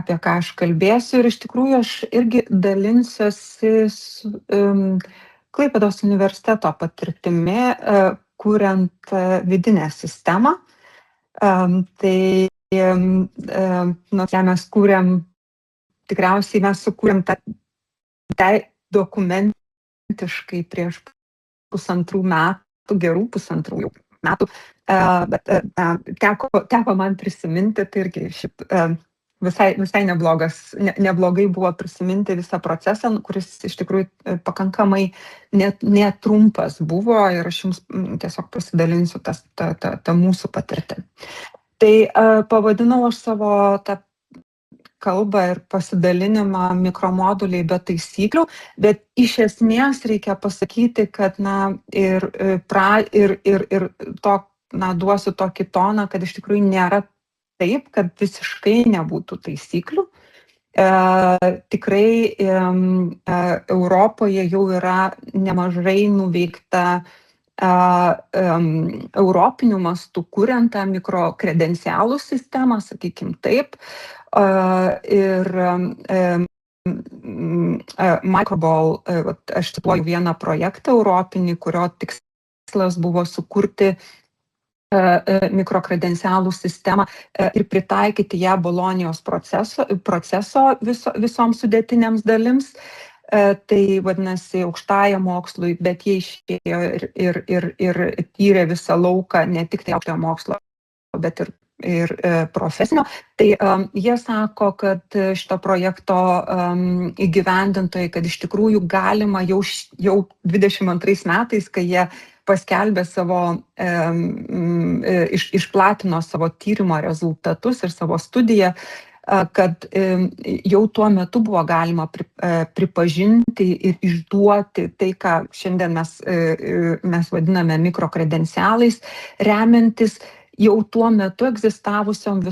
apie ką aš kalbėsiu ir iš tikrųjų aš irgi dalinsiuosi su Klaipėdos universiteto patirtimi, kuriant vidinę sistemą. Tai ją mes kūrėm, tikriausiai mes sukūrėm tą dokumentiškai prieš pusantrų metų, gerų pusantrų metų, bet teko man prisiminti, tai irgi šiaip visai neblogai buvo prisiminti visą procesą, kuris iš tikrųjų pakankamai netrumpas buvo ir aš jums tiesiog pasidalinsiu tą mūsų patirtį. Tai pavadinau aš savo tą kalbą ir pasidalinimą mikromoduliai be taisyklių, bet iš esmės reikia pasakyti, kad duosiu tokį toną, kad iš tikrųjų nėra taip, kad visiškai nebūtų taisyklių. Tikrai Europoje jau yra nemažai nuveikta europiniu mastu kuriant tą mikrokredencialų sistemą, sakykim taip. Ir Microball, aš cituoju vieną projektą europinį, kurio tikslas buvo sukurti mikrokredencialų sistemą ir pritaikyti ją Bolonijos proceso visoms sudėtinėms dalims. Tai vadinasi aukštajam mokslui, bet jie išėjo ir tyrė visą lauką, ne tik tai aukštojo mokslo, bet ir profesinio. Tai jie sako, kad šito projekto įgyvendintojai, kad iš tikrųjų galima jau 22 metais, kai jie paskelbė išplatino savo tyrimo rezultatus ir savo studiją, kad jau tuo metu buvo galima pripažinti ir išduoti tai, ką šiandien mes vadiname mikrokredencialais, remiantis jau tuo metu egzistavusiom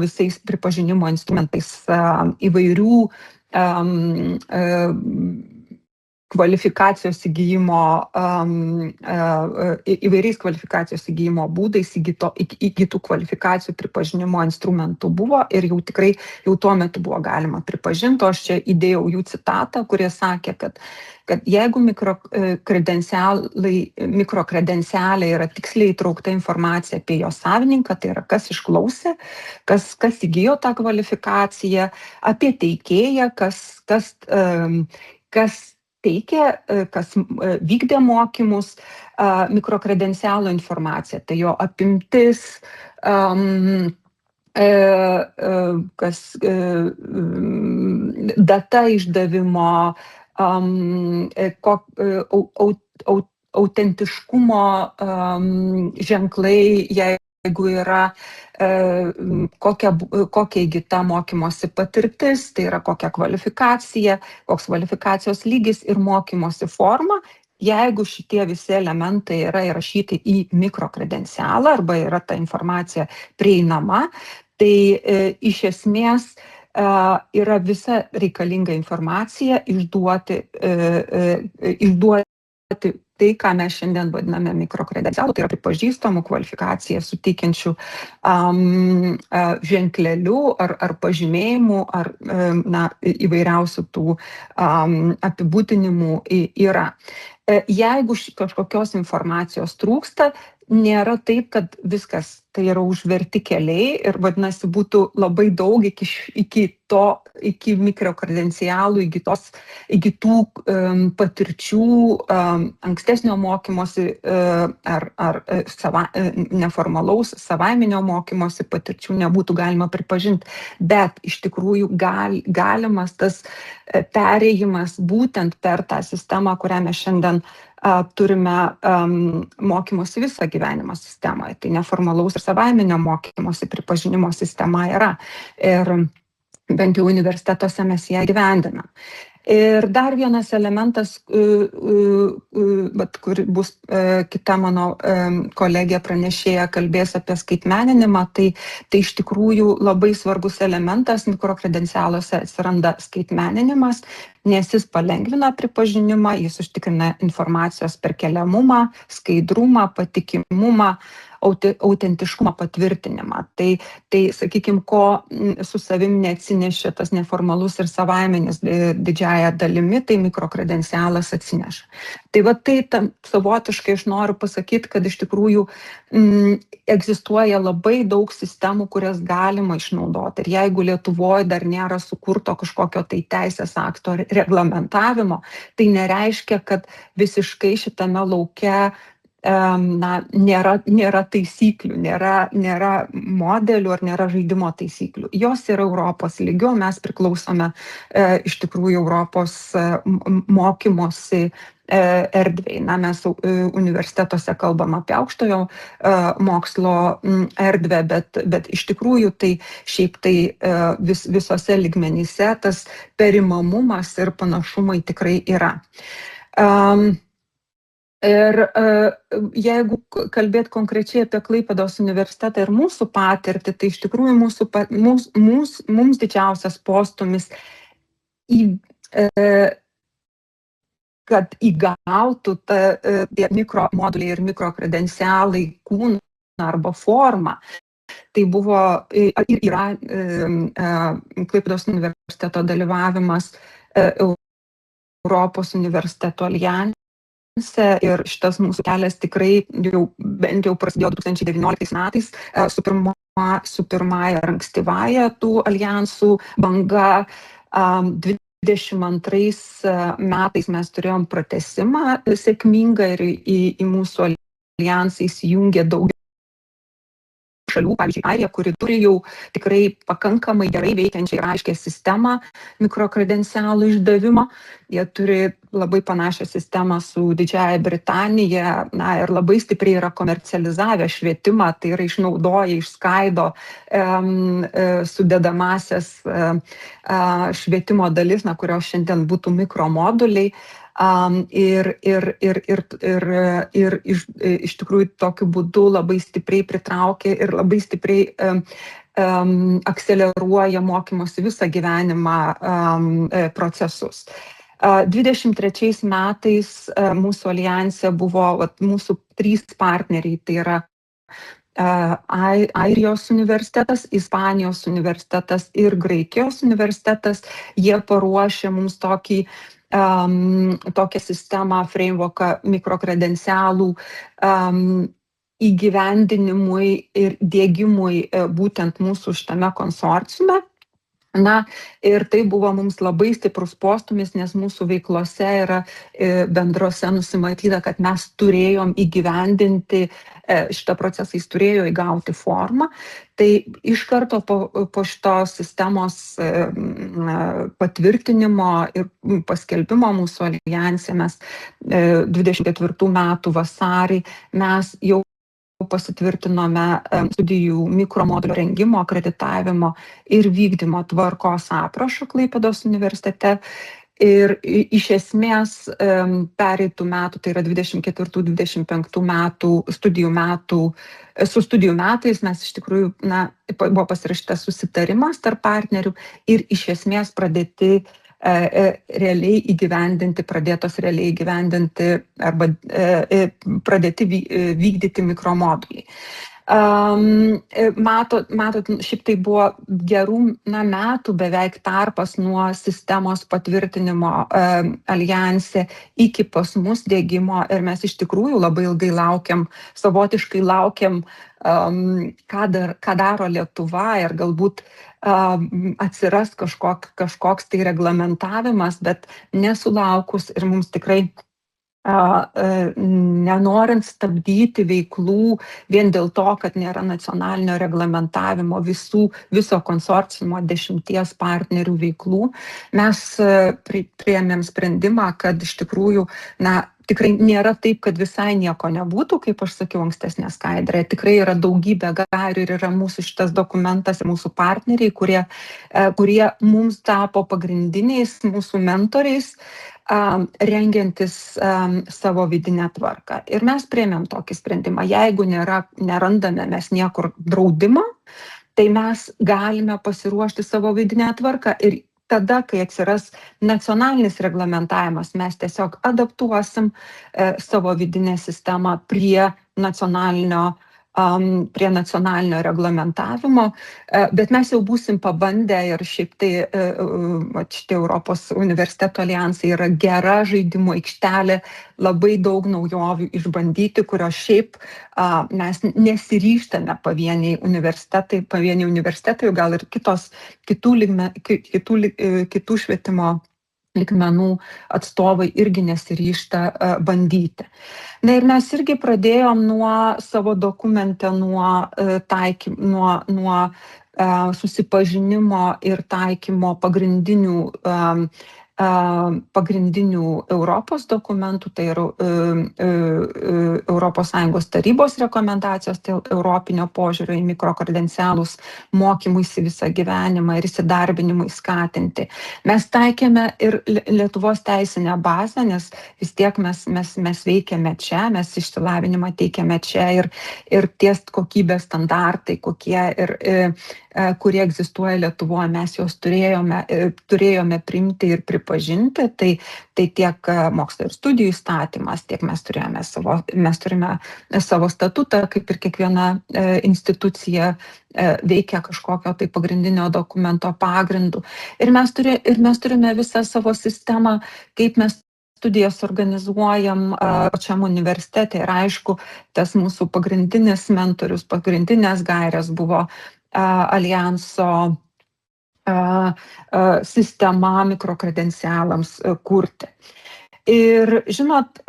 visais pripažinimo instrumentais įvairių kvalifikacijos įgyjimo, įvairiais kvalifikacijos įgyjimo būdais įgytų kvalifikacijų pripažinimo instrumentų buvo ir jau tikrai jau tuo metu buvo galima pripažinti. Aš čia įdėjau jų citatą, kurie sakė, kad jeigu mikrokredencialiai yra tiksliai įtraukta informacija apie jo savininką, tai yra kas išklausė, kas įgijo tą kvalifikaciją, apie teikėją, kas teikė, kas vykdė mokymus, mikrokredencialų informacija, tai jo apimtis, data išdavimo, autentiškumo ženklai, jeigu yra kokia įgyta mokymosi patirtis, tai yra kokia kvalifikacija, koks kvalifikacijos lygis ir mokymosi forma. Jeigu šitie visi elementai yra įrašyti į mikrokredencialą arba yra ta informacija prieinama, tai iš esmės yra visa reikalinga informacija išduoti tai, ką mes šiandien vadiname mikrokredencialų, tai yra pripažįstamų kvalifikaciją suteikiančių ženklelių ar pažymėjimų ar įvairiausių tų apibūdinimų yra. Jeigu kažkokios informacijos trūksta, nėra taip, kad viskas tai yra užverti keliai ir vadinasi būtų labai daug iki mikrokredencialų įgytų patirčių, ankstesnio mokymosi ar neformalaus savaiminio mokymosi patirčių nebūtų galima pripažinti, bet iš tikrųjų galimas tas perėjimas būtent per tą sistemą, kurią mes šiandien turime mokymosi visą gyvenimą sistemoje. Tai neformalaus ir savaiminio mokymosi pripažinimo sistema yra. Ir bent jau universitetuose mes ją gyvendinam. Ir dar vienas elementas, kur bus kita mano kolegė pranešėja kalbės apie skaitmeninimą, tai iš tikrųjų labai svarbus elementas mikrokredencialuose atsiranda skaitmeninimas, nes jis palengvina pripažinimą, jis užtikrina informacijos perkeliamumą, skaidrumą, patikimumą, autentiškumą patvirtinimą. Tai sakykime, ko su savim neatsinešė tas neformalus ir savaiminis didžiąją dalimi, tai mikrokredencialas atsineša. Tai va tai savotiškai aš noriu pasakyti, kad iš tikrųjų egzistuoja labai daug sistemų, kurias galima išnaudoti. Ir jeigu Lietuvoje dar nėra sukurto kažkokio tai teisės akto reglamentavimo, tai nereiškia, kad visiškai šitame lauke nėra taisyklių, nėra modelių ar nėra žaidimo taisyklių. Jos yra Europos lygio, mes priklausome iš tikrųjų Europos mokymosi erdvei. Mes universitetuose kalbam apie aukštojo mokslo erdvę, bet iš tikrųjų tai šiaip tai visose lygmenyse tas perimamumas ir panašumai tikrai yra. Ir jeigu kalbėt konkrečiai apie Klaipėdos universitetą ir mūsų patirtį, tai iš tikrųjų mums didžiausias postūmis, kad įgautų tie mikromoduliai ir mikrokredencialai kūną arba formą. Tai buvo ir yra Klaipėdos universiteto dalyvavimas Europos universiteto aljanse. Ir šitas mūsų kelias tikrai bent jau prasidėjo 2019 metais su pirmąja ir ankstyvąja tų aljansų banga. 22 metais mes turėjom pratęsimą sėkmingą ir į mūsų aljansą įsijungė daugiau šalių, pavyzdžiui, Airija, kuri turi jau tikrai pakankamai gerai veikiančią ir aiškę sistemą mikrokredencialų išdavimo. Jie turi labai panašią sistemą su Didžiąja Britanija, ir labai stipriai yra komercializavę švietimą, tai yra išnaudoja, išskaido sudedamasias švietimo dalis, kurios šiandien būtų mikromoduliai. Ir iš tikrųjų tokiu būdu labai stipriai pritraukia ir labai stipriai akceleruoja mokymosi visą gyvenimą procesus. 23 metais mūsų aljanse buvo mūsų 3 partneriai, tai yra Airijos universitetas, Ispanijos universitetas ir Graikijos universitetas. Jie paruošė mums tokią sistemą, frameworką mikrokredencialų įgyvendinimui ir diegimui būtent mūsų šitame konsorciume. Ir tai buvo mums labai stiprus postūmis, nes mūsų veiklose yra bendrose nusimatyta, kad mes turėjom įgyvendinti šitą procesą, jis turėjo įgauti formą. Tai iš karto po šitos sistemos patvirtinimo ir paskelbimo mūsų aljanse mes 24 metų vasarį mes jau pasitvirtinome studijų mikromodulio rengimo, akreditavimo ir vykdymo tvarkos aprašą Klaipėdos universitete. Ir iš esmės pereitų metų, tai yra 24-25 metų studijų metų, su studijų metais mes iš tikrųjų, buvo pasirašytas susitarimas tarp partnerių ir iš esmės pradėtos realiai įgyvendinti arba pradėti vykdyti mikromoduliai. Matot, šiaip tai buvo gerų metų beveik tarpas nuo sistemos patvirtinimo aljanse iki pas mus diegimo ir mes iš tikrųjų labai ilgai savotiškai laukiam, ką daro Lietuva ir galbūt atsiras kažkoks tai reglamentavimas, bet nesulaukus ir mums tikrai nenorint stabdyti veiklų vien dėl to, kad nėra nacionalinio reglamentavimo viso konsorciumo 10 partnerių veiklų, mes priėmėm sprendimą, kad iš tikrųjų, tikrai nėra taip, kad visai nieko nebūtų, kaip aš sakiau ankstesnė skaidrė. Tikrai yra daugybė gairių ir yra mūsų šitas dokumentas ir mūsų partneriai, kurie mums tapo pagrindiniais mūsų mentoriais, rengiantis savo vidinę tvarką. Ir mes priėmėm tokį sprendimą. Jeigu nerandame mes niekur draudimo, tai mes galime pasiruošti savo vidinę tvarką ir tada, kai atsiras nacionalinis reglamentavimas, mes tiesiog adaptuosim savo vidinę sistemą prie nacionalinio reglamentavimo, bet mes jau būsim pabandę ir šiaip tai šitie Europos universiteto alijansai yra gera žaidimų aikštelė, labai daug naujovių išbandyti, kurios šiaip mes nesiryžtame pavieniai universitetai, gal ir kitų švietimo lygmenų atstovai irgi nesiryžta bandyti. Na ir mes irgi pradėjom nuo savo dokumente, nuo susipažinimo ir taikymo pagrindinių Europos dokumentų, tai yra ES tarybos rekomendacijos dėl europinio požiūrio į mikrokredencialus mokymuisi visą gyvenimą ir įsidarbinimui skatinti. Mes taikėme ir Lietuvos teisinę bazę, nes vis tiek mes veikiame čia, mes išsilavinimą teikiame čia ir ties kokybės standartai, kurie egzistuoja Lietuvoje, mes juos turėjome priimti ir pripažinti, tai tiek mokslo ir studijų įstatymas, tiek mes turime savo statutą, kaip ir kiekviena institucija veikia kažkokio tai pagrindinio dokumento pagrindu. Ir mes turime visą savo sistemą, kaip mes studijas organizuojam pačiam universitete. Ir aišku, tas mūsų pagrindinis mentorius, pagrindinės gairės buvo alijanso sistema mikrokredencialams kurti. Ir žinot,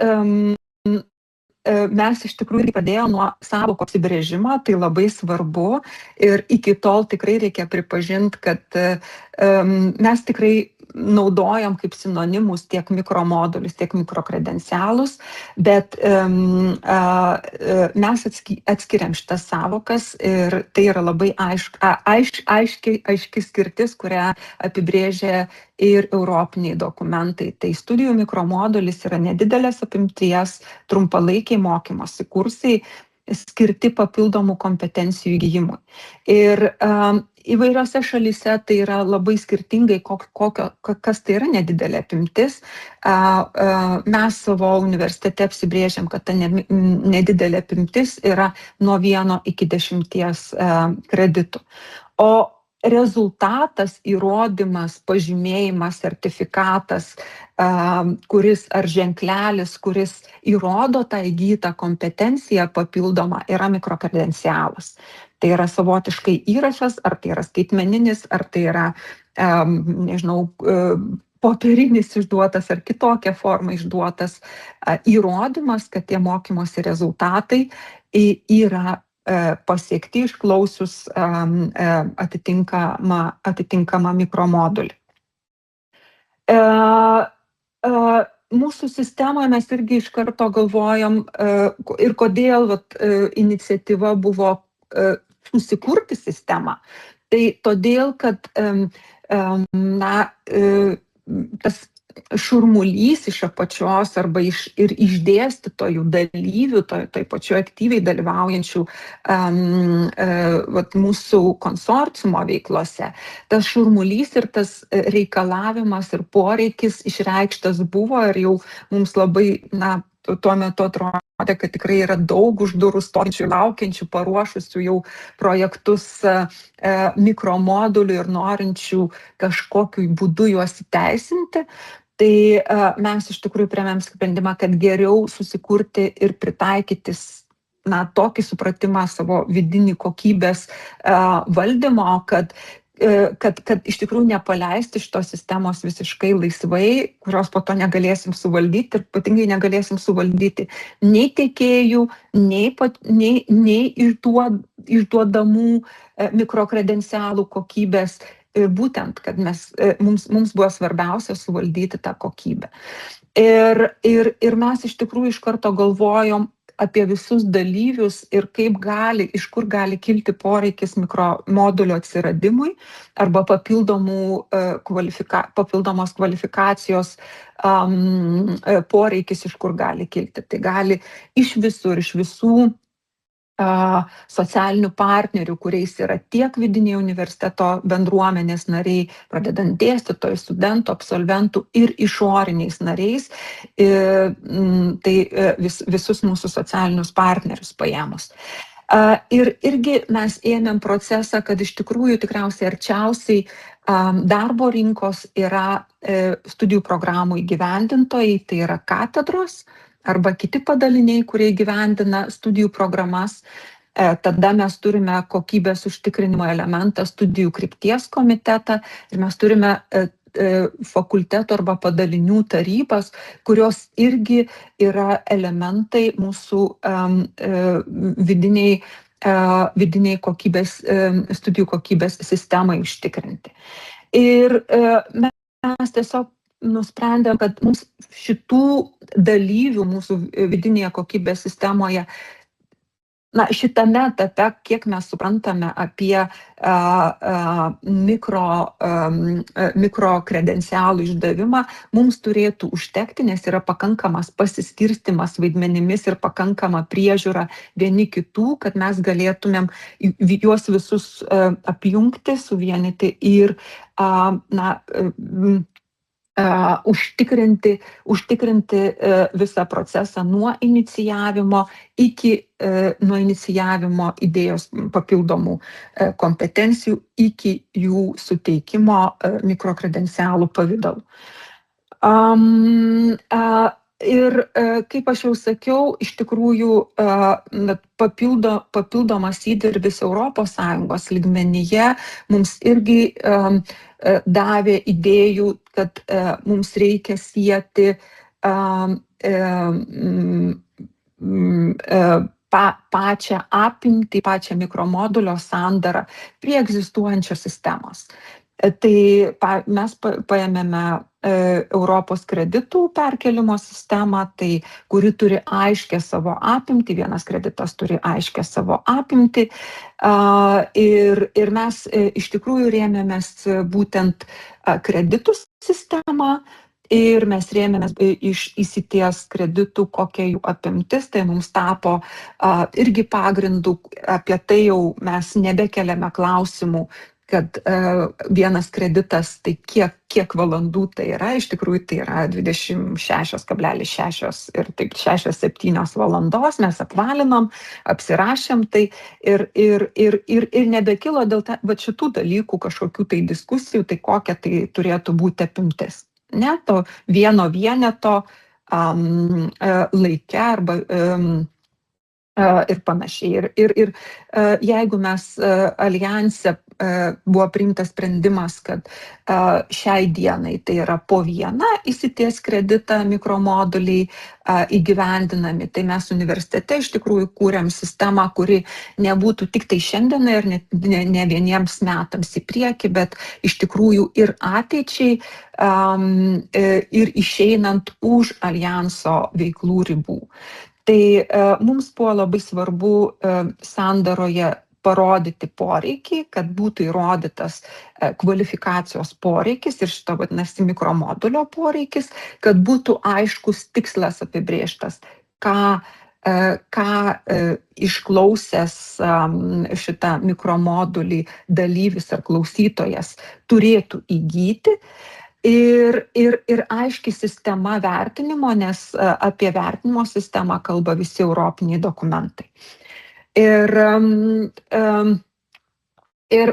mes iš tikrųjų pradėjome nuo sąvokų apsibrėžimo, tai labai svarbu ir iki tol tikrai reikia pripažinti, kad mes tikrai naudojam kaip sinonimus tiek mikromodulius, tiek mikrokredencialus, bet mes atskiriam šitas sąvokas ir tai yra labai aiški skirtis, kurią apibrėžia ir europiniai dokumentai. Tai studijų mikromodulis yra nedidelės apimties, trumpalaikiai mokymosi kursai, skirti papildomų kompetencijų įgijimui. Ir įvairiose šalyse tai yra labai skirtingai, kas tai yra nedidelė apimtis. Mes savo universitete apsibrėžiam, kad ta nedidelė apimtis yra nuo 1 iki 10 kreditų. O rezultatas, įrodymas, pažymėjimas, sertifikatas, kuris ar ženklelis, kuris įrodo tą įgytą kompetenciją papildomą, yra mikrokredencialas. Tai yra savotiškai įrašas, ar tai yra skaitmeninis, ar tai yra, popierinis išduotas ar kitokia forma išduotas įrodymas, kad tie mokymosi rezultatai yra pasiekti išklausius atitinkamą mikromodulį. Mūsų sistemoje mes irgi iš karto galvojam ir kodėl iniciatyva buvo susikurti sistemą. Tai todėl, kad tas šurmulys iš apačios arba ir iš dėstytojų dalyvių, toj pačioj aktyviai dalyvaujančių mūsų konsorciumo veiklose, tas šurmulys ir tas reikalavimas ir poreikis išreikštas buvo ir jau mums labai, tuo metu atrodė, kad tikrai yra daug už durų stovinčių, laukiančių, paruošusių jau projektus mikromodulių ir norinčių kažkokiu būdu juos įteisinti. Tai mes iš tikrųjų priėmėm sprendimą, kad geriau susikurti ir pritaikyti tokį supratimą savo vidinį kokybės valdymo, kad iš tikrųjų nepaleisti šitos sistemos visiškai laisvai, kurios po to negalėsim suvaldyti ir ypatingai negalėsim suvaldyti nei tiekėjų, nei išduodamų mikrokredencialų kokybės. Ir būtent, kad mums buvo svarbiausia suvaldyti tą kokybę. Ir mes iš tikrųjų iš karto galvojom apie visus dalyvius ir iš kur gali kilti poreikis mikromodulio atsiradimui arba papildomos kvalifikacijos poreikis iš kur gali kilti. Tai gali iš visų socialinių partnerių, kuriais yra tiek vidiniai universiteto bendruomenės nariai, pradedant dėstytojų, studentų, absolventų ir išoriniais nariais, tai visus mūsų socialinius partnerius paėmus. Ir irgi mes ėmėm procesą, kad iš tikrųjų tikriausiai arčiausiai darbo rinkos yra studijų programų įgyvendintojai, tai yra katedros arba kiti padaliniai, kurie įgyvendina studijų programas. Tada mes turime kokybės užtikrinimo elementą, studijų krypties komitetą ir mes turime fakulteto arba padalinių tarybas, kurios irgi yra elementai mūsų vidiniai studijų kokybės sistemai užtikrinti. Ir mes tiesiog nusprendėm, kad mums šitų dalyvių mūsų vidinėje kokybės sistemoje, šitame etape, kiek mes suprantame apie mikrokredencialų išdavimą, mums turėtų užtekti, nes yra pakankamas pasiskirstimas vaidmenimis ir pakankama priežiūra vieni kitų, kad mes galėtumėm juos visus apjungti, suvienyti ir užtikrinti visą procesą nuo inicijavimo idėjos papildomų kompetencijų iki jų suteikimo mikrokredencialų pavidalu. Ir kaip aš jau sakiau, iš tikrųjų papildomas įdirbis ES lygmenyje mums irgi davė idėjų, kad mums reikia sieti pačią apimtį, pačią mikromodulio sandarą prie egzistuojančios sistemos. Tai mes paėmėme Europos kreditų perkelimo sistemą, kuri turi aiškę savo apimtį, vienas kreditas turi aiškę savo apimtį, ir mes iš tikrųjų rėmėmės būtent kreditų sistemą ir mes rėmėmės iš ICTS kreditų, kokia jų apimtis, tai mums tapo irgi pagrindų, apie tai jau mes nebekeliame klausimų, kad vienas kreditas, tai kiek valandų tai yra, iš tikrųjų tai yra 26,6 ir taip 6-7 valandos, mes apvalinom, apsirašėm tai ir nebekilo dėl šitų dalykų kažkokių tai diskusijų, tai kokia tai turėtų būti apimtis. Ne, to vieno vieneto laike arba ir panašiai. Ir jeigu mes aljanse buvo priimtas sprendimas, kad šiai dienai tai yra po vieną ICTS kreditą mikromoduliai įgyvendinami, tai mes universitete iš tikrųjų kūrėm sistemą, kuri nebūtų tik tai šiandienai ir ne vieniems metams į priekį, bet iš tikrųjų ir ateičiai ir išeinant už aljanso veiklų ribų. Tai mums buvo labai svarbu sandaroje parodyti poreikį, kad būtų įrodytas kvalifikacijos poreikis ir šito vadinasi mikromodulio poreikis, kad būtų aiškus tikslas apibrėžtas, ką išklausęs šitą mikromodulį dalyvis ar klausytojas turėtų įgyti. Ir aiški sistema vertinimo, nes apie vertinimo sistemą kalba visi europiniai dokumentai. Ir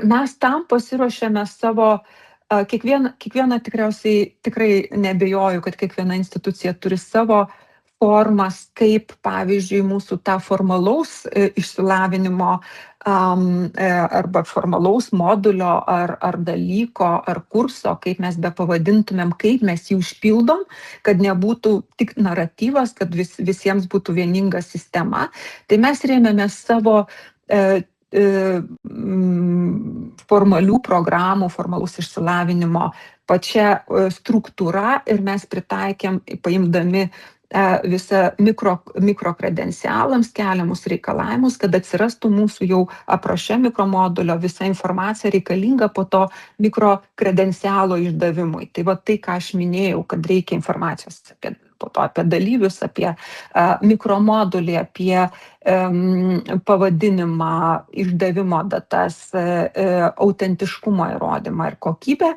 mes tam pasiruošėme savo, kiekviena tikriausiai tikrai neabejoju, kad kiekviena institucija turi savo formas, kaip pavyzdžiui mūsų tą formalaus išsilavinimo arba formalaus modulio ar dalyko ar kurso, kaip mes bepavadintumėm, kaip mes jį užpildom, kad nebūtų tik naratyvas, kad visiems būtų vieninga sistema. Tai mes rėmėmės savo formalių programų, formalaus išsilavinimo pačia struktūra ir mes pritaikėm, paimdami visą mikrokredencialams keliamus reikalavimus, kad atsirastų mūsų jau apraše mikromodulio visa informacija reikalinga po to mikrokredencialo išdavimui. Tai va tai, ką aš minėjau, kad reikia informacijos apie po to apie dalyvius, apie mikromodulį, apie pavadinimą, išdavimo datas, autentiškumo įrodymą ir kokybę,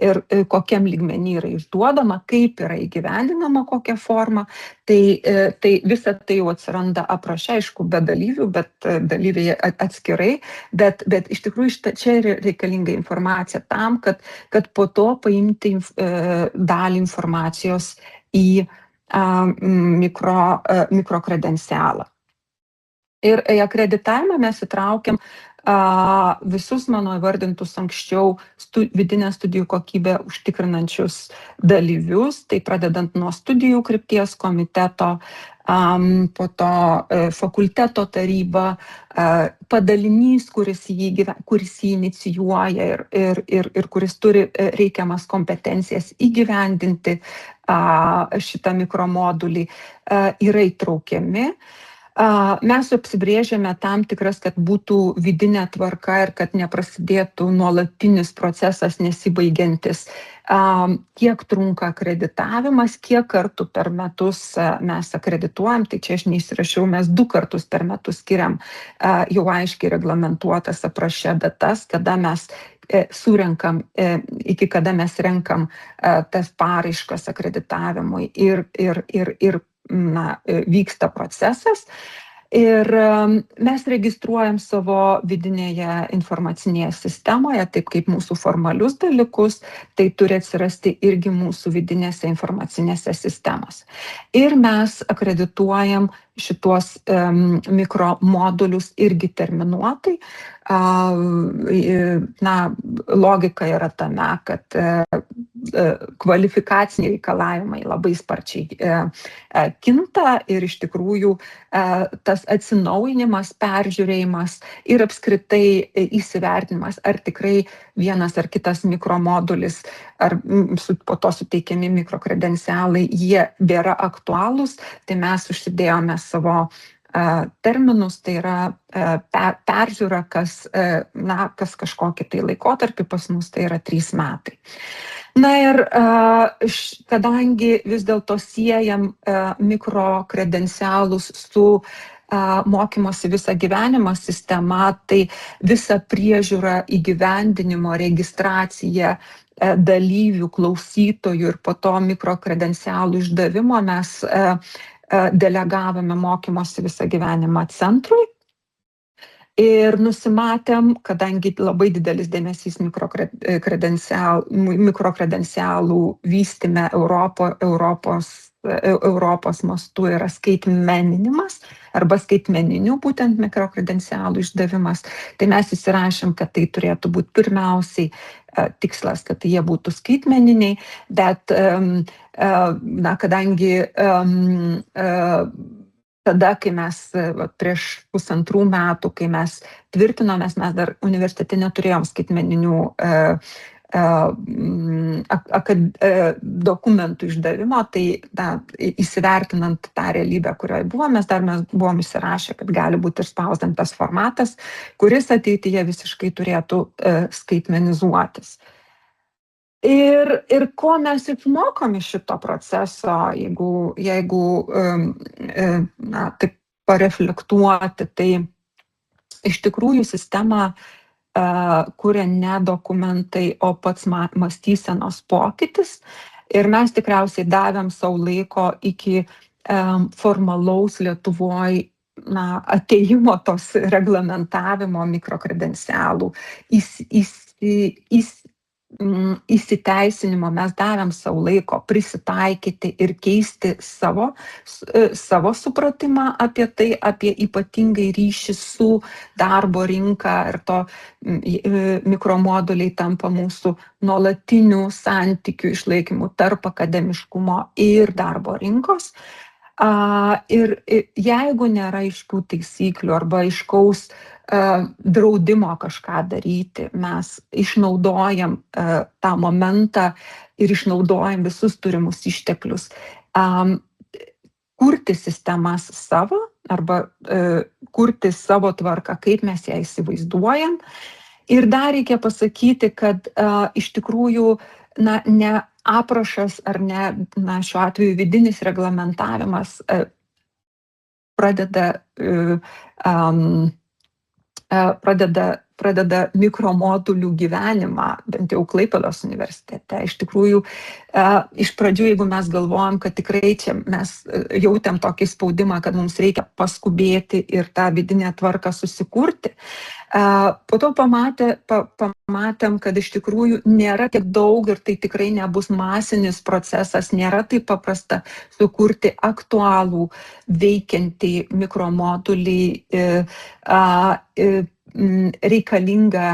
ir kokiam lygmenį yra išduodama, kaip yra įgyvendinama, kokia forma. Tai visa tai jau atsiranda apraše, aišku, be dalyvių, bet dalyviai atskirai, bet iš tikrųjų čia yra reikalinga informacija tam, kad po to paimti dalį informacijos į mikrokredencialą. Ir į akreditavimą mes įtraukiam visus mano įvardintus anksčiau vidinę studijų kokybę užtikrinančius dalyvius, tai pradedant nuo studijų krypties komiteto, po to fakulteto taryba, padalinys, kuris jį inicijuoja ir kuris turi reikiamas kompetencijas įgyvendinti šitą mikromodulį, yra įtraukiami. Mes apsibrėžėme tam tikras, kad būtų vidinė tvarka ir kad neprasidėtų nuolatinis procesas nesibaigiantis. Kiek trunka akreditavimas, kiek kartų per metus mes akredituojam, tai čia aš neįsirašiau, mes 2 kartus per metus skiriam jau aiškiai reglamentuotas apraše datas, kada mes surenkam, iki kada mes renkam tas paraiškas akreditavimui ir vyksta procesas. Ir mes registruojam savo vidinėje informacinėje sistemoje, taip kaip mūsų formalius dalykus, tai turi atsirasti irgi mūsų vidinėse informacinėse sistemose. Ir mes akredituojam šituos mikromodulius irgi terminuotai. Logika yra tame, kad kvalifikaciniai reikalavimai labai sparčiai kinta ir iš tikrųjų tas atsinaujinimas, peržiūrėjimas ir apskritai įsivertinimas, ar tikrai vienas ar kitas mikromodulis, ar po to suteikiami mikrokredencialai, jie bėra aktualūs, tai mes užsidėjome savo terminus, tai yra peržiūra, kas kažkokį tai laikotarpį, pas mus tai yra 3 metai. Na ir kadangi vis dėlto siejam mikrokredencialus su mokymosi visą gyvenimą sistema, tai visa priežiūra, įgyvendinimo, registracija dalyvių, klausytojų ir po to mikrokredencialų išdavimo mes delegavome mokymosi visą gyvenimą centrui ir nusimatėm, kadangi labai didelis dėmesys mikrokredencialų vystyme Europos mastu yra skaitmeninimas arba skaitmeninių būtent mikrokredencialų išdavimas, tai mes įsirašėm, kad tai turėtų būti pirmiausiai tikslas, kad jie būtų skaitmeniniai, bet kadangi tada, kai mes prieš 1,5 metų, kai mes tvirtinomės, mes dar universitete neturėjom skaitmeninių dokumentų išdavimo, tai įsivertinant tą realybę, kurioje buvom, mes buvom įsirašę, kad gali būti ir spausdintas formatas, kuris ateityje visiškai turėtų skaitmenizuotis. Ir ko mes išmokom iš šito proceso, jeigu taip pareflektuoti, tai iš tikrųjų sistema kuria ne dokumentai, o pats mąstysenos pokytis. Ir mes tikriausiai davėm savo laiko iki formalaus Lietuvoje atėjimo tos reglamentavimo mikrokredencialų įsiteisinimo. Mes davėm savo laiko prisitaikyti ir keisti savo supratimą apie tai, apie ypatingai ryšį su darbo rinka, ir to mikromoduliai tampa mūsų nuolatinių santykių išlaikymu tarp akademiškumo ir darbo rinkos. Ir jeigu nėra aiškių taisyklių arba aiškaus draudimo kažką daryti, mes išnaudojam tą momentą ir išnaudojam visus turimus išteklius. Kurti sistemas savo arba kurti savo tvarką, kaip mes ją įsivaizduojam. Ir dar reikia pasakyti, kad iš tikrųjų aprašas ar ne, na, šiuo atveju vidinis reglamentavimas pradeda pradeda mikromodulių gyvenimą, bent jau Klaipėdos universitete. Iš tikrųjų, iš pradžių, jeigu mes galvojam, kad tikrai čia mes jautėm tokį spaudimą, kad mums reikia paskubėti ir tą vidinę tvarką susikurti, po to pamatėm, kad iš tikrųjų nėra tiek daug ir tai tikrai nebus masinis procesas, nėra taip paprasta sukurti aktualų, veikiantį mikromodulį, reikalinga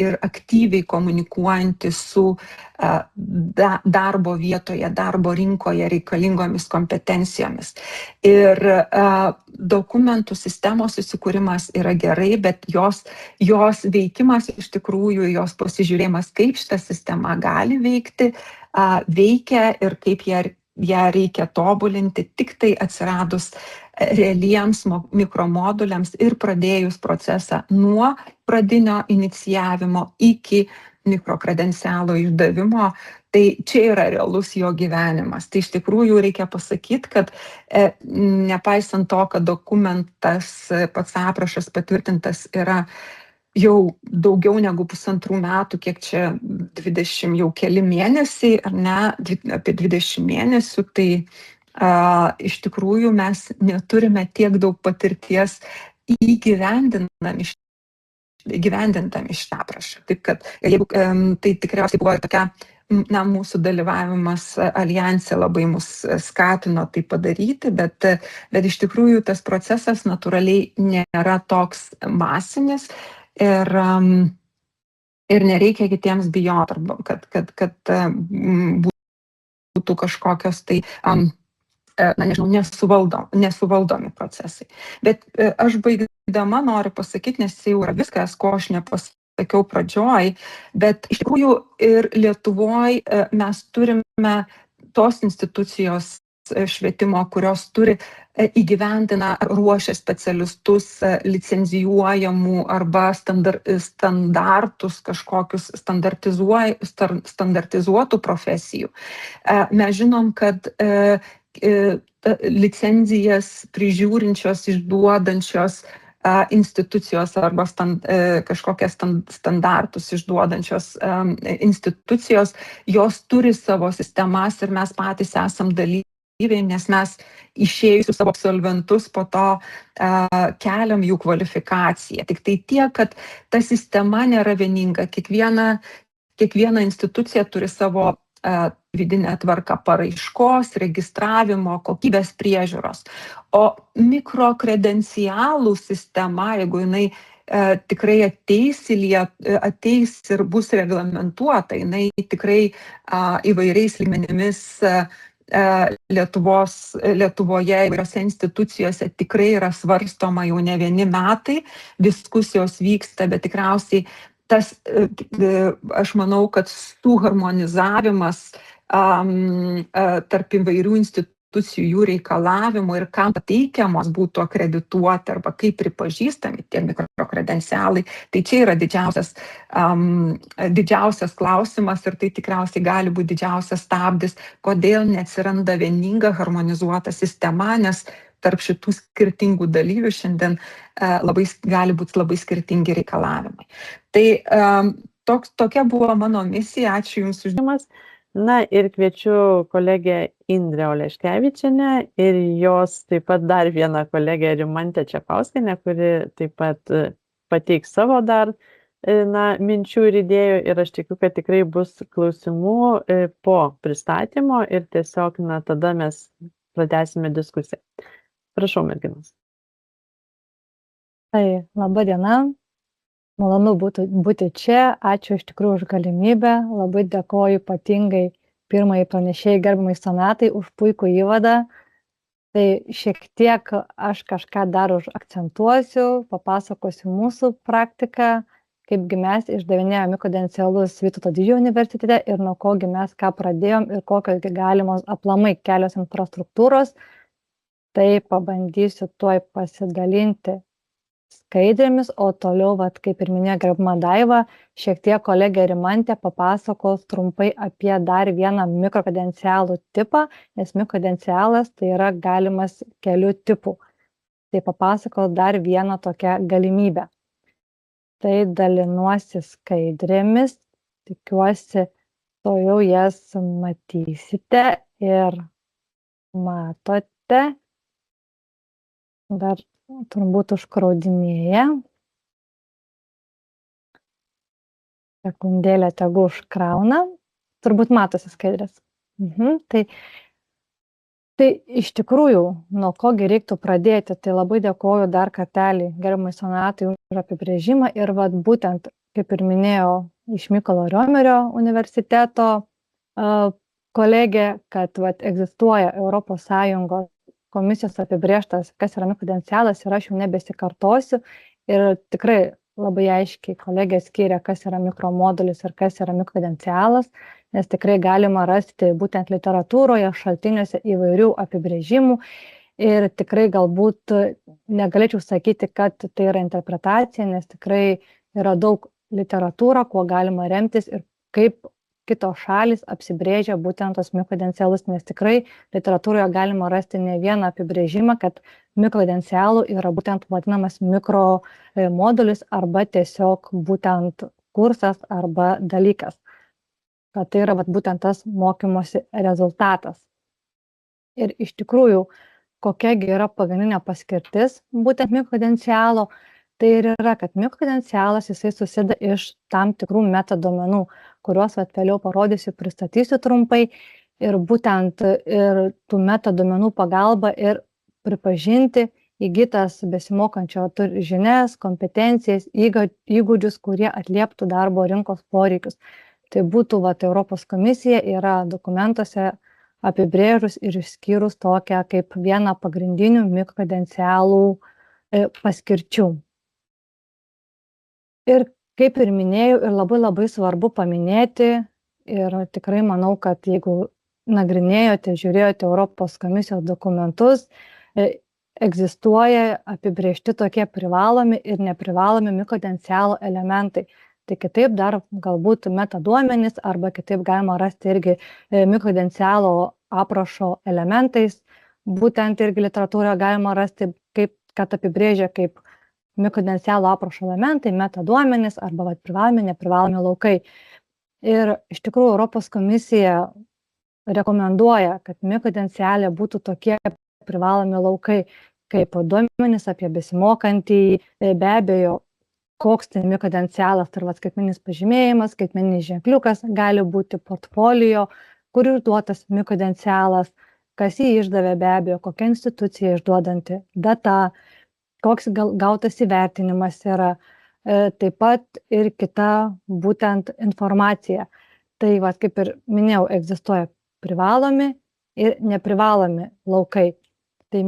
ir aktyviai komunikuojantį su darbo vietoje, darbo rinkoje reikalingomis kompetencijomis. Ir dokumentų sistemos susikūrimas yra gerai, bet jos veikimas iš tikrųjų, jos pasižiūrėjimas, kaip šita sistema gali veikti, veikia ir kaip ją reikia tobulinti tik tai atsiradus realiems mikromoduliams ir pradėjus procesą nuo pradinio inicijavimo iki mikrokredencialo išdavimo, tai čia yra realus jo gyvenimas. Tai iš tikrųjų reikia pasakyti, kad nepaisant to, kad dokumentas, pats aprašas patvirtintas yra jau daugiau negu 1,5 metų, kiek čia 20 jau keli mėnesiai, ar ne, apie 20 mėnesių, tai iš tikrųjų mes neturime tiek daug patirties įgyvendindami šitą aprašą. Taip kad jeigu tai tikriausiai buvo tokia, na, mūsų dalyvavimas alijanse labai mus skatino tai padaryti, bet iš tikrųjų tas procesas natūraliai nėra toks masinis ir nereikia kitiems bijoti, kad būtų kažkokios tai na, nežinau, nesuvaldomi procesai. Bet aš baigdama noriu pasakyti, nes jau yra viskas, ko aš nepasakiau pradžioj, bet iš tikrųjų ir Lietuvoj mes turime tos institucijos švietimo, kurios turi įgyvendina, ruošia specialistus licenzijuojamų arba standartus kažkokius standartizuotų profesijų. Mes žinom, kad licenzijas prižiūrinčios, išduodančios institucijos arba kažkokias standartus išduodančios institucijos, jos turi savo sistemas ir mes patys esam dalyviai, nes mes išėjusius savo absolventus po to keliam jų kvalifikaciją. Tik tai tiek, kad ta sistema nėra vieninga, kiekviena institucija turi savo vidinę tvarką paraiškos, registravimo, kokybės priežiūros. O mikrokredencialų sistema, jeigu jinai tikrai ateis ir bus reglamentuota, jinai tikrai įvairiais lygmenimis Lietuvoje įvairiose institucijose tikrai yra svarstoma jau ne vieni metai, diskusijos vyksta, bet tikriausiai tas, aš manau, kad suharmonizavimas tarp įvairių institucijų, jų reikalavimų ir kam pateikiamos būtų akredituoti arba kaip pripažįstami tie mikrokredencialai, tai čia yra didžiausias klausimas ir tai tikriausiai gali būti didžiausias stabdis, kodėl neatsiranda vieninga harmonizuota sistema, nes tarp šitų skirtingų dalyvių šiandien gali būti labai skirtingi reikalavimai. Tai tokia buvo mano misija. Ačiū Jums už dėmesį. Na ir kviečiu kolegę Indrę Oleškevičienę ir jos taip pat dar vieną kolegę Rimantę Čepauskienę, kuri taip pat pateiks savo dar minčių ir idėjų. Ir aš tikiu, kad tikrai bus klausimų po pristatymo ir tiesiog tada mes pratęsime diskusiją. Prašau, merginos. Tai laba diena, malonu būti čia, ačiū iš tikrųjų už galimybę, labai dėkoju ypatingai pirmąjį pranešėjai gerbiamai Sonatai už puikų įvadą. Tai šiek tiek aš kažką dar akcentuosiu, papasakosiu mūsų praktiką, kaipgi mes išdavinėjome mikrodencialus Vytauto Didžiojo universitete ir nuo kogi mes ką pradėjom ir kokios galimos aplamai kelios infrastruktūros. Tai pabandysiu tuoj pasidalinti skaidrėmis, o toliau, vat, kaip ir minėjo gerbiama Daiva, šiek tiek kolegė Rimantė papasakos trumpai apie dar vieną mikrokredencialų tipą, nes mikrokredencialas tai yra galimas kelių tipų. Tai papasakos dar vieną tokią galimybę. Tai dalinuosi skaidrėmis, tikiuosi, to jau jas matysite ir matote. Dar turbūt užkraudinėja. Sekundėlę tegu užkrauna. Turbūt matosi skaidrės. Tai iš tikrųjų, nuo kogi reiktų pradėti, tai labai dėkoju dar kartelį gerbiamai Sonatai už apibrėžimą ir vat būtent, kaip ir minėjau, iš Mykolo Riomerio universiteto kolegė, kad vat egzistuoja ES komisijos apibrėžtas, kas yra mikrokredencialas ir aš jau nebesikartosiu ir tikrai labai aiškiai kolegė skiria, kas yra mikromodulis ir kas yra mikrokredencialas, nes tikrai galima rasti būtent literatūroje, šaltiniuose įvairių apibrėžimų ir tikrai galbūt negalėčiau sakyti, kad tai yra interpretacija, nes tikrai yra daug literatūra, kuo galima remtis ir kaip kitos šalys apsibrėžia būtent tos mikrokredencialus, nes tikrai literatūroje galima rasti ne vieną apibrėžimą, kad mikrokredencialų yra būtent vadinamas mikromodulis arba tiesiog būtent kursas arba dalykas. Kad tai yra būtent tas mokymosi rezultatas. Ir iš tikrųjų, kokiagi yra pagrindinė paskirtis būtent mikrokredencialo, tai ir yra, kad mikrokredencialas jisai susideda iš tam tikrų metaduomenų, kuriuos vėliau parodysiu, pristatysiu trumpai ir būtent ir tų metaduomenų pagalba ir pripažinti įgytas besimokančio žinias, kompetencijas, įgūdžius, kurie atlieptų darbo rinkos poreikius. Tai būtų, Europos komisija yra dokumentuose apibrėžus ir išskyrus tokią kaip vieną pagrindinių mikrokredencialų paskirčių. Ir kaip ir minėjau, ir labai svarbu paminėti, ir tikrai manau, kad jeigu nagrinėjote, žiūrėjote Europos komisijos dokumentus, egzistuoja apibrėžti tokie privalomi ir neprivalomi mikrokredencialo elementai. Tai kitaip dar galbūt metaduomenys arba kitaip galima rasti irgi mikrokredencialo aprašo elementais. Būtent irgi literatūroje galima rasti, kad apibrėžia kaip mikrokredencialo aprašo elementai, metaduomenys arba privalomi, neprivalomi laukai. Ir iš tikrųjų Europos komisija rekomenduoja, kad mikrokredenciale būtų tokie privalomi laukai, kaip duomenys apie besimokantį, be abejo, koks tai mikrokredencialas, tai yra skaitmeninis pažymėjimas, skaitmeninis ženkliukas, gali būti portfolio, kur išduotas mikrokredencialas, kas jį išdavė be abejo, kokia institucija išduodanti, data, koks gautas įvertinimas yra, taip pat ir kita būtent informacija. Tai kaip ir minėjau, egzistuoja privalomi ir neprivalomi laukai. Tai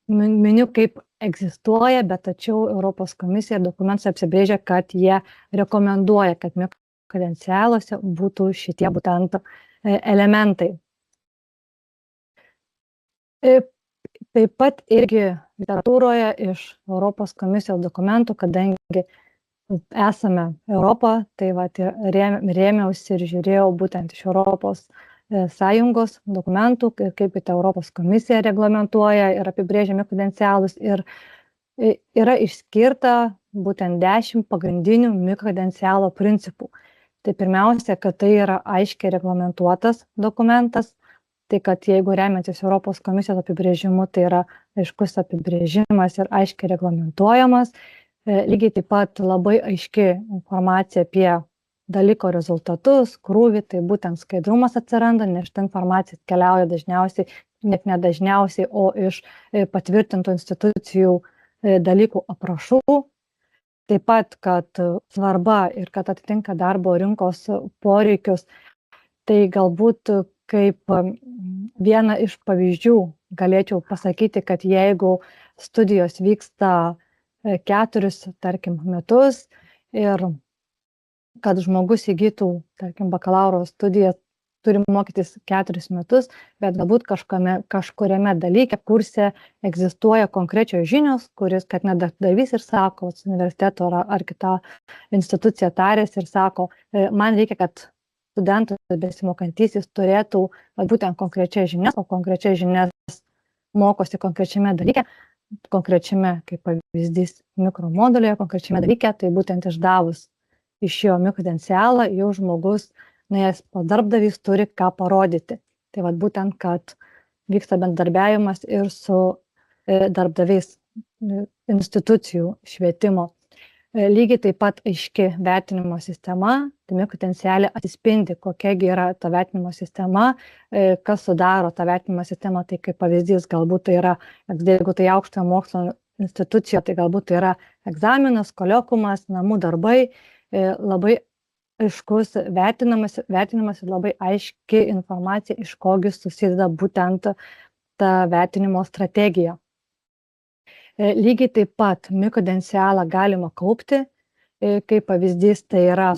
miniu kaip egzistuoja, bet tačiau Europos komisija dokumentuose apsibrėžia, kad jie rekomenduoja, kad mikrokredencialuose būtų šitie būtent elementai. Taip pat irgi literatūroje iš Europos komisijos dokumentų, kadangi esame Europą, tai rėmiausi ir žiūrėjau būtent iš Europos Sąjungos dokumentų, kaip ta Europos komisija reglamentuoja ir apibrėžia mikrokredencialus. Ir yra išskirta būtent 10 pagrindinių mikrokredencialo principų. Tai pirmiausia, kad tai yra aiškiai reglamentuotas dokumentas. Tai kad jeigu remiantis Europos komisijos apibrėžimu, tai yra aiškus apibrėžimas ir aiškiai reglamentuojamas. Lygiai taip pat labai aiški informacija apie dalyko rezultatus, krūvį, tai būtent skaidrumas atsiranda, nes šitą informaciją keliauja dažniausiai, net ne dažniausiai, o iš patvirtintų institucijų dalykų aprašų. Taip pat, kad svarba ir kad atitinka darbo rinkos poreikius, tai galbūt kaip vieną iš pavyzdžių galėčiau pasakyti, kad jeigu studijos vyksta 4, tarkim, metus ir kad žmogus įgytų, tarkim, bakalauro studijas turi mokytis 4 metus, bet galbūt kažkuriame dalyke, kurse egzistuoja konkrečios žinios, kad net darbdavys ir sako, universiteto ar kita institucija tarėsi ir sako, man reikia, kad studentas besimokantysis turėtų būtent konkrečias žinias, o konkrečias žinias mokosi konkrečiame dalyke, konkrečiame, kaip pavyzdys, mikromodulėje, konkrečiame dalyke, tai būtent išdavus iš jo mikropotencialą, jau žmogus, nuėjęs pas darbdavys, turi ką parodyti. Tai vat būtent, kad vyksta bendarbiavimas ir su darbdaviais institucijų švietimo. Lygiai taip pat aiški vertinimo sistema, tai mikropotenciale atsispindi, kokiagi yra ta vertinimo sistema, kas sudaro tą vertinimo sistemą, tai kaip pavyzdys, galbūt tai yra, jeigu tai aukštojo mokslo institucija, tai galbūt tai yra egzaminas, koliokumas, namų darbai, labai aiškus vertinimas ir labai aiški informacija, iš kogi susideda būtent ta vertinimo strategija. Lygiai taip pat mikropotencialą galima kaupti, kaip pavyzdys tai yra,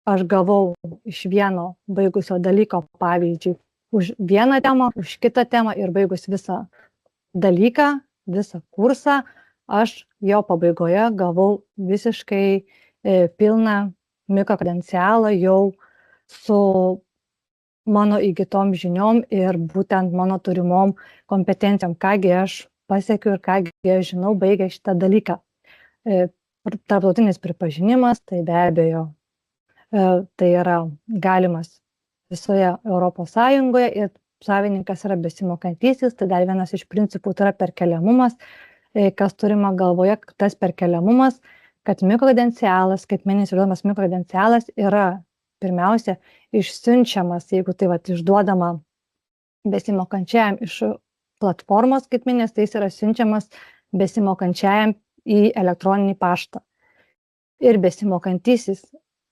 aš gavau iš vieno baigusio dalyko, pavyzdžiui, už vieną temą, už kitą temą ir baigus visą dalyką, visą kursą, aš jo pabaigoje gavau visiškai pilną mikropotencialą jau su mano įgytom žiniom ir būtent mano turimom kompetencijom, kągi aš pasiekiu ir kągi aš žinau, baigę šitą dalyką. Tarptautinis pripažinimas, tai be abejo, tai yra galimas visoje Europos Sąjungoje ir savininkas yra besimokantysis, tai dar vienas iš principų tai yra perkeliamumas, kas turima galvoje, tas perkeliamumas, kad mikropotencialas, skaitmeninis išduodamas mikropotencialas yra pirmiausia išsiunčiamas, jeigu tai išduodama besimokančiajam iš platformos skaitmeninės, tai jis yra siunčiamas besimokančiajam į elektroninį paštą. Ir besimokantysis,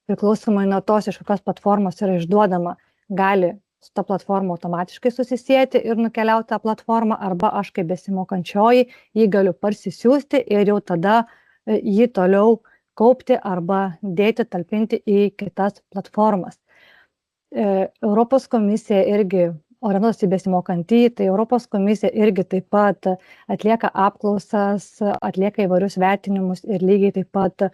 priklausomai nuo tos, iš kokios platformos yra išduodama, gali su ta platforma automatiškai susisieti ir nukeliauti tą platformą, arba aš kaip besimokančioji jį galiu parsisiųsti ir jau tada jį toliau kaupti arba dėti, talpinti į kitas platformas. Europos komisija irgi orientuotas į besimokantįjį, tai Europos komisija irgi taip pat atlieka apklausas, atlieka įvairius vertinimus ir lygiai taip pat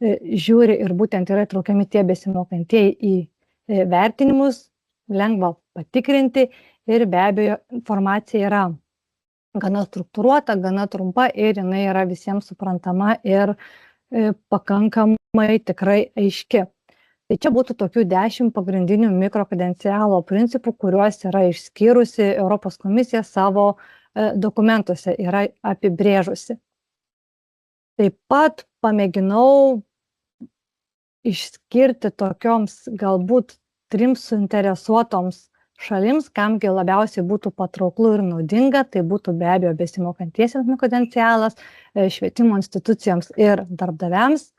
žiūri ir būtent yra įtraukiami tie besimokantieji į vertinimus, lengva patikrinti ir be abejo informacija yra gana struktūruota, gana trumpa ir jinai yra visiems suprantama ir pakankamai tikrai aiški. Tai čia būtų tokių 10 pagrindinių mikropotencialo principų, kuriuos yra išskyrusi Europos komisija savo dokumentuose, yra apibrėžusi. Taip pat pamėginau išskirti tokioms galbūt 3 suinteresuotoms šalims, kamgi labiausiai būtų patrauklu ir naudinga, tai būtų be abejo besimokantiesiems mikropotencialas, švietimo institucijoms ir darbdaviams.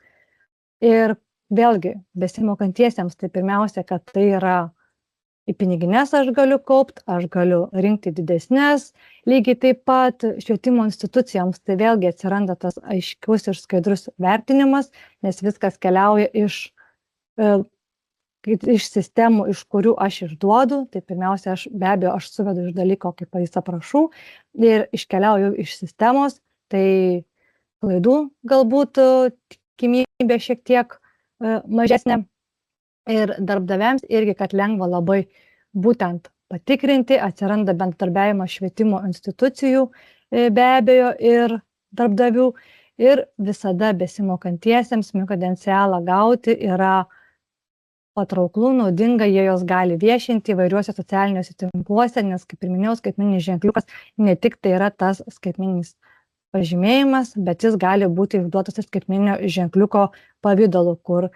Ir vėlgi, besimokantiesiems tai pirmiausia, kad tai yra į pinigines aš galiu kaupti, aš galiu rinkti didesnės, lygiai taip pat švietimo institucijoms tai vėlgi atsiranda tas aiškus ir skaidrus vertinimas, nes viskas keliauja iš sistemų, iš kurių aš išduodu, tai pirmiausia, be abejo, aš suvedu iš dalyko, kaip pavyzdys aprašau, ir iškeliauju iš sistemos, tai klaidų galbūt tikimybė šiek tiek mažesnė ir darbdaviams irgi, kad lengva labai būtent patikrinti, atsiranda bendradarbiavimo švietimo institucijų be abejo ir darbdavių ir visada besimokantiesiems mikropotencialą gauti yra patrauklų, naudinga, jie jos gali viešinti įvairiuose socialiniuose tinkluose, nes, kaip ir minėjau, skaitmeninis ženkliukas ne tik tai yra tas skaitmeninis pažymėjimas, bet jis gali būti išduotas ir skaitmeninio ženkliuko pavidalu, kur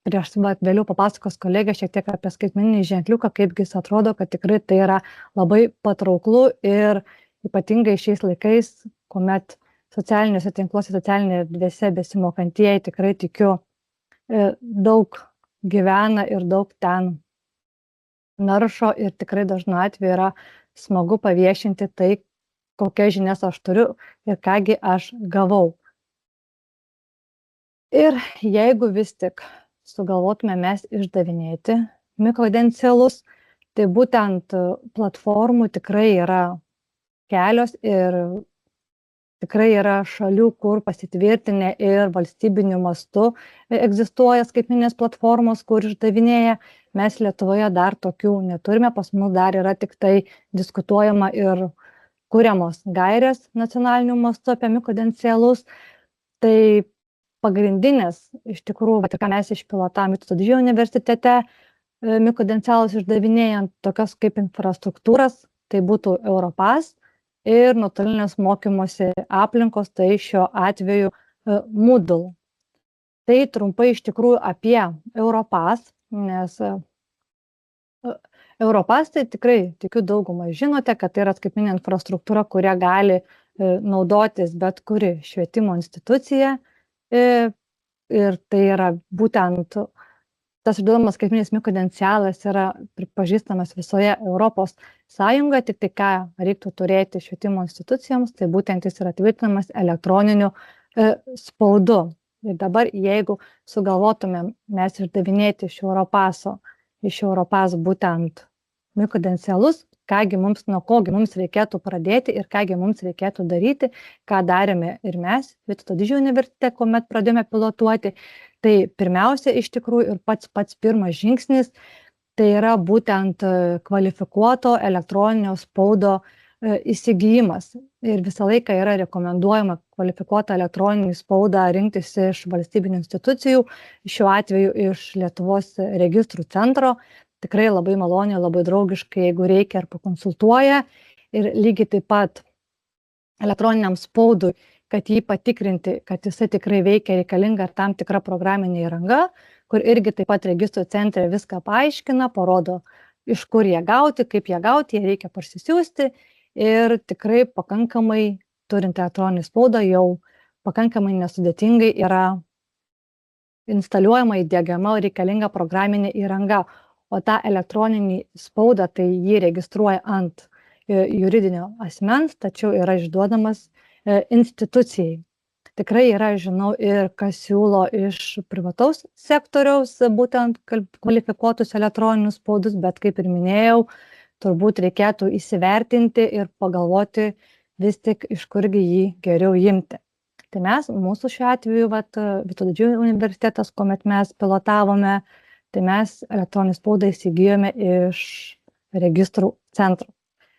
prieš vėliau papasakos kolegė šiek tiek apie skaitmeninį ženkliuką, kaipgi jis atrodo, kad tikrai tai yra labai patrauklu ir ypatingai šiais laikais, kuomet socialiniuose tinkluose, socialinėje erdvėse besimokantieji tikrai tikiu daug gyvena ir daug ten naršo ir tikrai dažnu atveju yra smagu paviešinti tai, kokias žinias aš turiu ir kągi aš gavau. Ir jeigu vis tik sugalvotume mes išdavinėti mikrokredencialus, tai būtent platformų tikrai yra kelios ir tikrai yra šalių, kur pasitvirtinę ir valstybiniu mastu egzistuoja skaitmeninės platformos, kur išdavinėja. Mes Lietuvoje dar tokių neturime, pas mus dar yra tik tai diskutuojama ir kuriamos gairės nacionaliniu mastu apie mikrokredencialus. Tai pagrindinės, iš tikrųjų, ką mes išpilotavom Vytauto Didžiojo universitete, mikrokredencialus išdavinėjant tokias kaip infrastruktūras, tai būtų Europass ir nuotolinės mokymosi aplinkos, tai šiuo atveju Moodle. Tai trumpai iš tikrųjų apie Europass, nes Europass tai tikrai, tikiu, daugumą žinote, kad tai yra skaitmeninė infrastruktūra, kurią gali naudotis bet kuri švietimo institucija. Ir tai yra būtent tas išduodamas skaitmeninis mikrokredencialas yra pripažįstamas visoje Europos Sąjungoje, tik tai ką reiktų turėti švietimo institucijoms, tai būtent jis yra tvirtinamas elektroniniu spaudu. Ir dabar, jeigu sugalvotumėm mes išdavinėti iš Europass būtent mikrokredencialus, nuo kogi mums reikėtų pradėti ir kągi mums reikėtų daryti, ką darėme ir mes Vytauto Didžiojo universitete, kuomet pradėjome pilotuoti. Tai pirmiausia, iš tikrųjų, ir pats pirmas žingsnis, tai yra būtent kvalifikuoto elektroninio spaudo įsigijimas. Ir visą laiką yra rekomenduojama kvalifikuotą elektroninį spaudą rinktis iš valstybinių institucijų, šiuo atveju iš Lietuvos registrų centro. Tikrai labai maloniai, labai draugiškai, jeigu reikia, ar pakonsultuoja. Ir lygiai taip pat elektroniniam spaudui, kad jį patikrinti, kad jisai tikrai veikia, reikalinga tam tikra programinė įranga, kur irgi taip pat registrų centre viską paaiškina, parodo, iš kur jie gauti, kaip jie gauti, jie reikia parsisiųsti. Ir tikrai pakankamai, turint elektroninį spaudą, jau pakankamai nesudėtingai yra instaliuojama, įdiegiama reikalinga programinė įranga. O tą elektroninį spaudą, tai jį registruoja ant juridinio asmens, tačiau yra išduodamas institucijai. Tikrai yra, žinau, ir kas siūlo iš privataus sektoriaus būtent kvalifikuotus elektroninius spaudus, bet kaip ir minėjau, turbūt reikėtų įsivertinti ir pagalvoti vis tik, iš kurgi jį geriau imti. Tai mūsų šiuo atveju, Vytauto Didžiojo universitetas, kuomet mes pilotavome, tai mes elektroninį spaudą įsigijome iš registrų centro.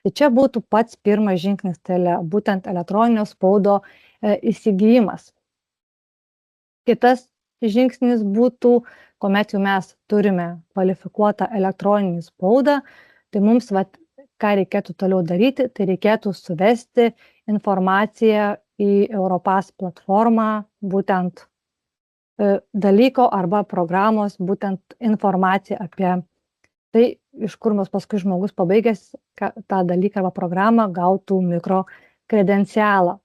Tai čia būtų pats pirmas žingsnis, tai būtent elektroninio spaudo įsigijimas. Kitas žingsnis būtų, kuomet jau mes turime kvalifikuotą elektroninį spaudą, tai mums, ką reikėtų toliau daryti, tai reikėtų suvesti informaciją į Europass platformą, būtent dalyko arba programos, būtent informacija apie tai, iš kur mes paskui žmogus pabaigęs tą dalyką arba programą gautų mikrokredencialą.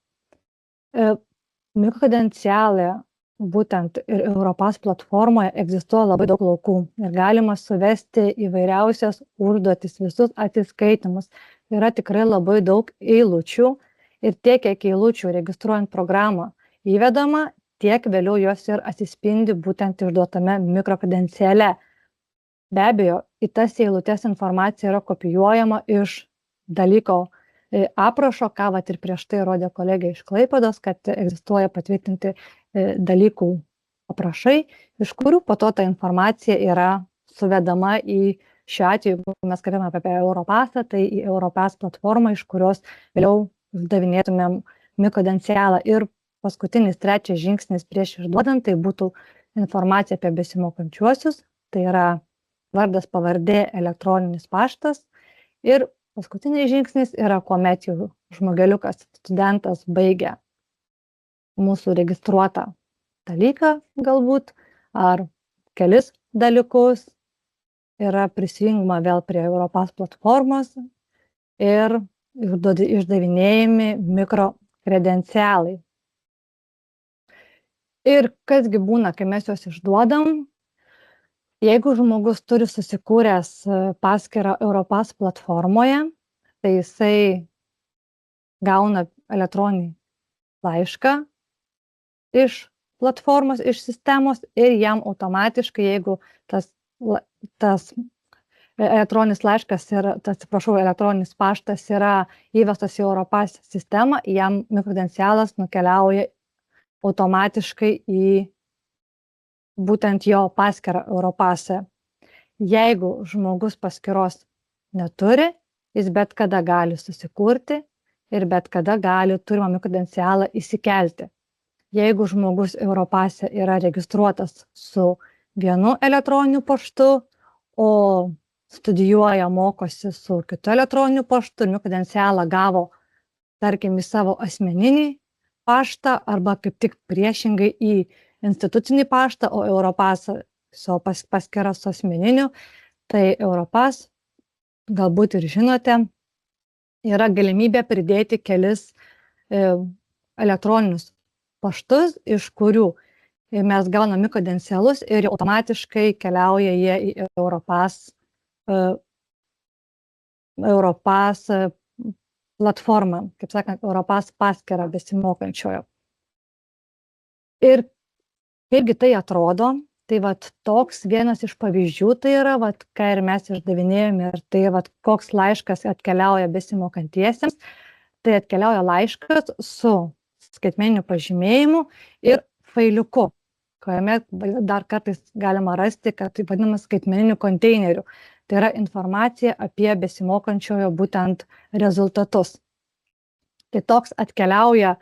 Mikrokredencialė būtent ir Europass platformoje egzistuoja labai daug laukų ir galima suvesti įvairiausias užduotis, visus atsiskaitimus. Yra tikrai labai daug eilučių ir tiek, kiek eilučių registruojant programą įvedama, tiek vėliau jos ir atsispindi būtent išduotame mikrokredenciale. Be abejo, į tas eilutes informacija yra kopijuojama iš dalyko aprašo, ką ir prieš tai rodė kolegė iš Klaipėdos, kad egzistuoja patvirtinti dalykų aprašai, iš kurių po to ta informacija yra suvedama į šiuo atveju, jeigu mes kalbame apie Europassą, tai į Europass platformą, iš kurios vėliau uždavinėtumėm mikrokredencialą. Ir paskutinis trečias žingsnis prieš išduodant, tai būtų informacija apie besimokančiuosius, tai yra vardas, pavardė, elektroninis paštas. Ir paskutinis žingsnis yra, kuomet jau žmogeliukas, studentas baigia mūsų registruotą dalyką galbūt, ar kelis dalykus, yra prisijungima vėl prie Europass platformos ir išdavinėjami mikrokredencialai. Ir kasgi būna, kai mes juos išduodam, jeigu žmogus turi susikūręs paskyrą Europass platformoje, tai jisai gauna elektroninį laišką iš platformos, iš sistemos ir jam automatiškai, jeigu tas elektroninis laiškas ir, atsiprašau, elektroninis paštas yra įvestas į Europass sistemą, jam mikrokredencialas nukeliauja automatiškai į būtent jo paskyrą Europasse. Jeigu žmogus paskyros neturi, jis bet kada gali susikurti ir bet kada gali turimą mikrokredencialą įsikelti. Jeigu žmogus Europasse yra registruotas su vienu elektroniniu paštu, o studijuoja, mokosi su kitu elektroniniu paštu ir mikrokredencialą gavo, tarkim, į savo asmeninį paštą arba kaip tik priešingai į institucinį paštą, o Europass savo paskyrą su asmeniniu, tai Europass, galbūt ir žinote, yra galimybė pridėti kelis elektroninius paštus, iš kurių mes gauname mikrokredencialus ir automatiškai keliauja jie į Europass platformą, kaip sakant, Europass paskyrą besimokančiojo. Ir kaipgi tai atrodo, tai toks vienas iš pavyzdžių tai yra, ką ir mes išdavinėjome, ir tai koks laiškas atkeliauja besimokantiesiems, tai atkeliauja laiškas su skaitmeniniu pažymėjimu ir failiuku, kuriame dar kartais galima rasti, kad taip vadinamas skaitmeniniu konteineriu. Tai yra informacija apie besimokančiojo būtent rezultatus. Tai toks atkeliauja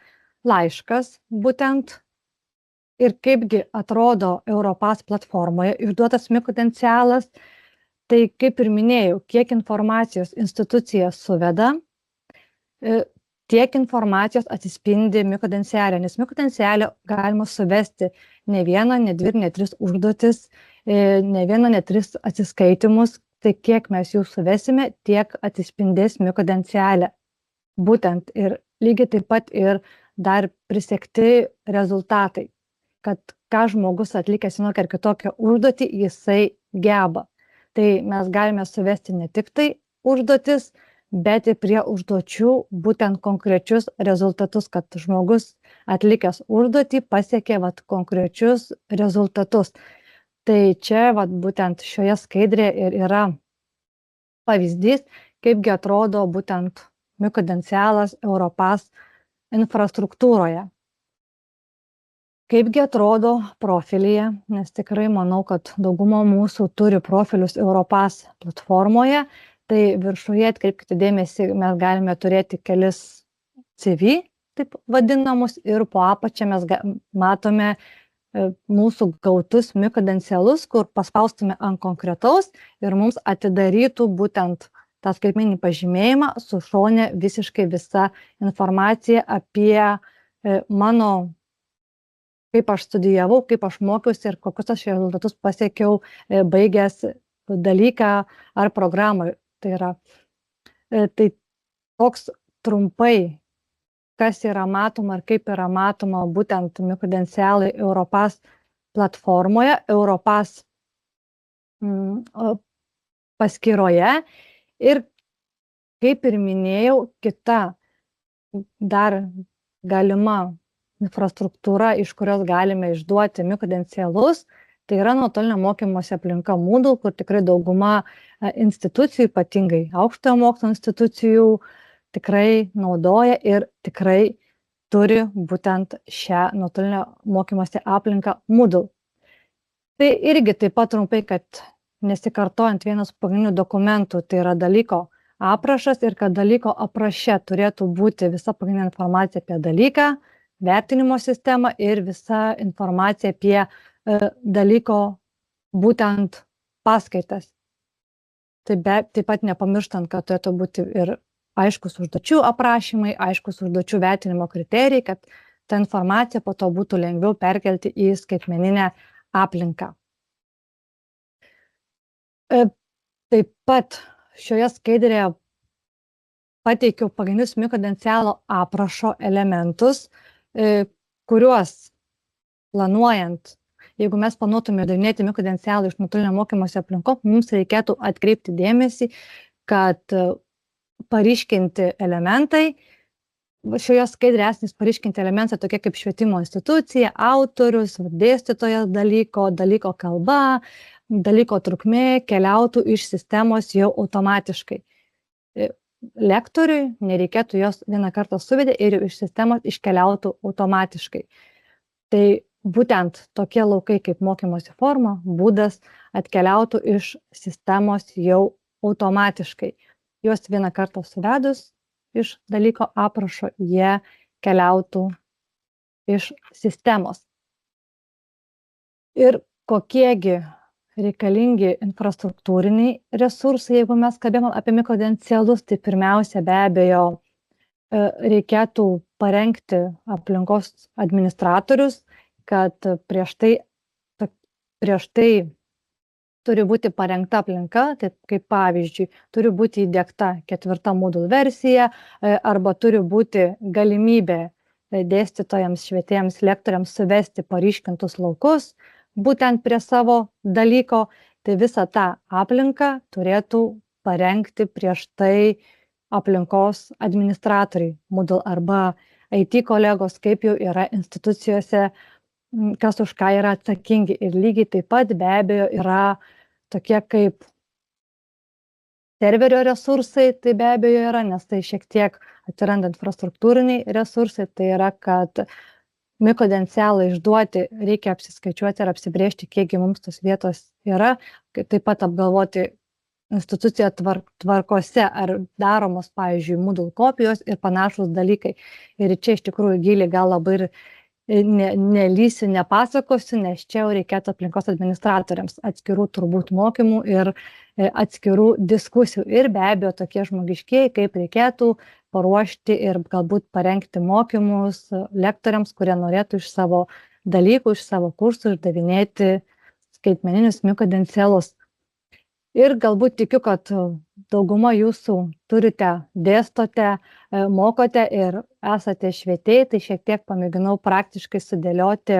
laiškas būtent ir kaipgi atrodo Europass platformoje išduotas mikrokredencialas, tai kaip ir minėjau, kiek informacijos institucija suveda, tiek informacijos atsispindi mikrokredenciale, nes mikrokredenciale galima suvesti ne vieną, ne dvi, ne tris užduotis, ne vieną, ne tris atsiskaitimus, tai kiek mes jų suvesime, tiek atsispindės mikrokredenciale. Būtent ir lygiai taip pat ir dar prisekti rezultatai, kad ką žmogus atlikęs vienokią ar kitokią užduotį, jisai geba. Tai mes galime suvesti ne tik tai užduotis, bet ir prie užduočių būtent konkrečius rezultatus, kad žmogus atlikęs užduotį pasiekė konkrečius rezultatus. Tai čia būtent šioje skaidrėje ir yra pavyzdys, kaipgi atrodo būtent mikrokredencialas Europass infrastruktūroje. Kaipgi atrodo profilyje, nes tikrai manau, kad dauguma mūsų turi profilius Europass platformoje, tai viršuje, atkreipkite dėmesį, mes galime turėti kelis CV, taip vadinamus, ir po apačią mes matome mūsų gautus mikrokredencialus, kur paspaustume ant konkretaus ir mums atidarytų būtent tą skaitmeninį pažymėjimą, su šone visiškai visa informacija apie mano, kaip aš studijavau, kaip aš mokiausi ir kokius aš rezultatus pasiekiau baigęs dalyką ar programą. Tai yra, tai toks trumpai, kas yra matoma ir kaip yra matoma būtent mikrokredencialai Europass platformoje, Europass paskyroje. Ir kaip ir minėjau, kita dar galima infrastruktūra, iš kurios galime išduoti mikrokredencialus, tai yra nuotolinio mokymosi aplinka Moodle, kur tikrai dauguma institucijų, ypatingai aukštojo mokslo institucijų, tikrai naudoja ir tikrai turi būtent šią nuotolinio mokymosi aplinką Moodle. Tai irgi taip pat trumpai, kad nesikartojant vienas pagrindinių dokumentų, tai yra dalyko aprašas ir kad dalyko apraše turėtų būti visa pagrindinė informacija apie dalyką, vertinimo sistemą ir visa informacija apie dalyko būtent paskaitas. Taip pat nepamirštant, kad turėtų būti ir aiškus užduočių aprašymai, aiškus užduočių vertinimo kriterijai, kad ta informacija po to būtų lengviau perkelti į skaitmeninę aplinką. Taip pat šioje skaidrėje pateikiau pagrindinius mikrokredencialo aprašo elementus, kuriuos planuojant, jeigu mes planuotume davinėti mikrokredencialą iš nuotolinio mokymosi aplinkos, mums reikėtų atkreipti dėmesį, kad paryškinti elementai, šioje skaidrėje esantys paryškinti elementai tokie kaip švietimo institucija, autorius, dėstytojas dalyko kalba, dalyko trukmė keliautų iš sistemos jau automatiškai. Lektoriui nereikėtų jos vieną kartą suvedė ir iš sistemos iškeliautų automatiškai. Tai būtent tokie laukai kaip mokymosi forma, būdas atkeliautų iš sistemos jau automatiškai. Juos vieną kartą suvedus iš dalyko aprašo, jie keliautų iš sistemos. Ir kokiegi reikalingi infrastruktūriniai resursai, jeigu mes kalbėjome apie mikrodencialus, tai pirmiausia be abejo reikėtų parengti aplinkos administratorius, kad prieš tai turi būti parengta aplinka, tai kaip pavyzdžiui, turi būti įdiegta 4 Moodle versija arba turi būti galimybė dėstytojams, švietėjams, lektoriams suvesti paryškintus laukus, būtent prie savo dalyko, tai visą tą aplinką turėtų parengti prieš tai aplinkos administratoriai, Moodle arba IT kolegos, kaip jau yra institucijose, kas už ką yra atsakingi. Ir lygiai taip pat be abejo yra tokie kaip serverio resursai, tai be abejo yra, nes tai šiek tiek atsiranda infrastruktūriniai resursai, tai yra, kad mikrodencialą išduoti reikia apsiskaičiuoti ir apsibrėžti, kiekgi mums tos vietos yra, taip pat apgalvoti instituciją tvarkose, ar daromos, pavyzdžiui, Moodle kopijos ir panašus dalykai. Ir čia iš tikrųjų giliai gal labai ir nelysiu, nepasakosiu, nes čia jau reikėtų aplinkos administratoriams atskirų turbūt mokymų ir atskirų diskusijų. Ir be abejo tokie žmogiškieji, kaip reikėtų paruošti ir galbūt parengti mokymus lektoriams, kurie norėtų iš savo dalykų, iš savo kursų išdavinėti skaitmeninius mikrodencialus. Ir galbūt tikiu, kad dauguma jūsų turite, dėstote, mokote ir esate švietėjai, tai šiek tiek pamėginau praktiškai sudėlioti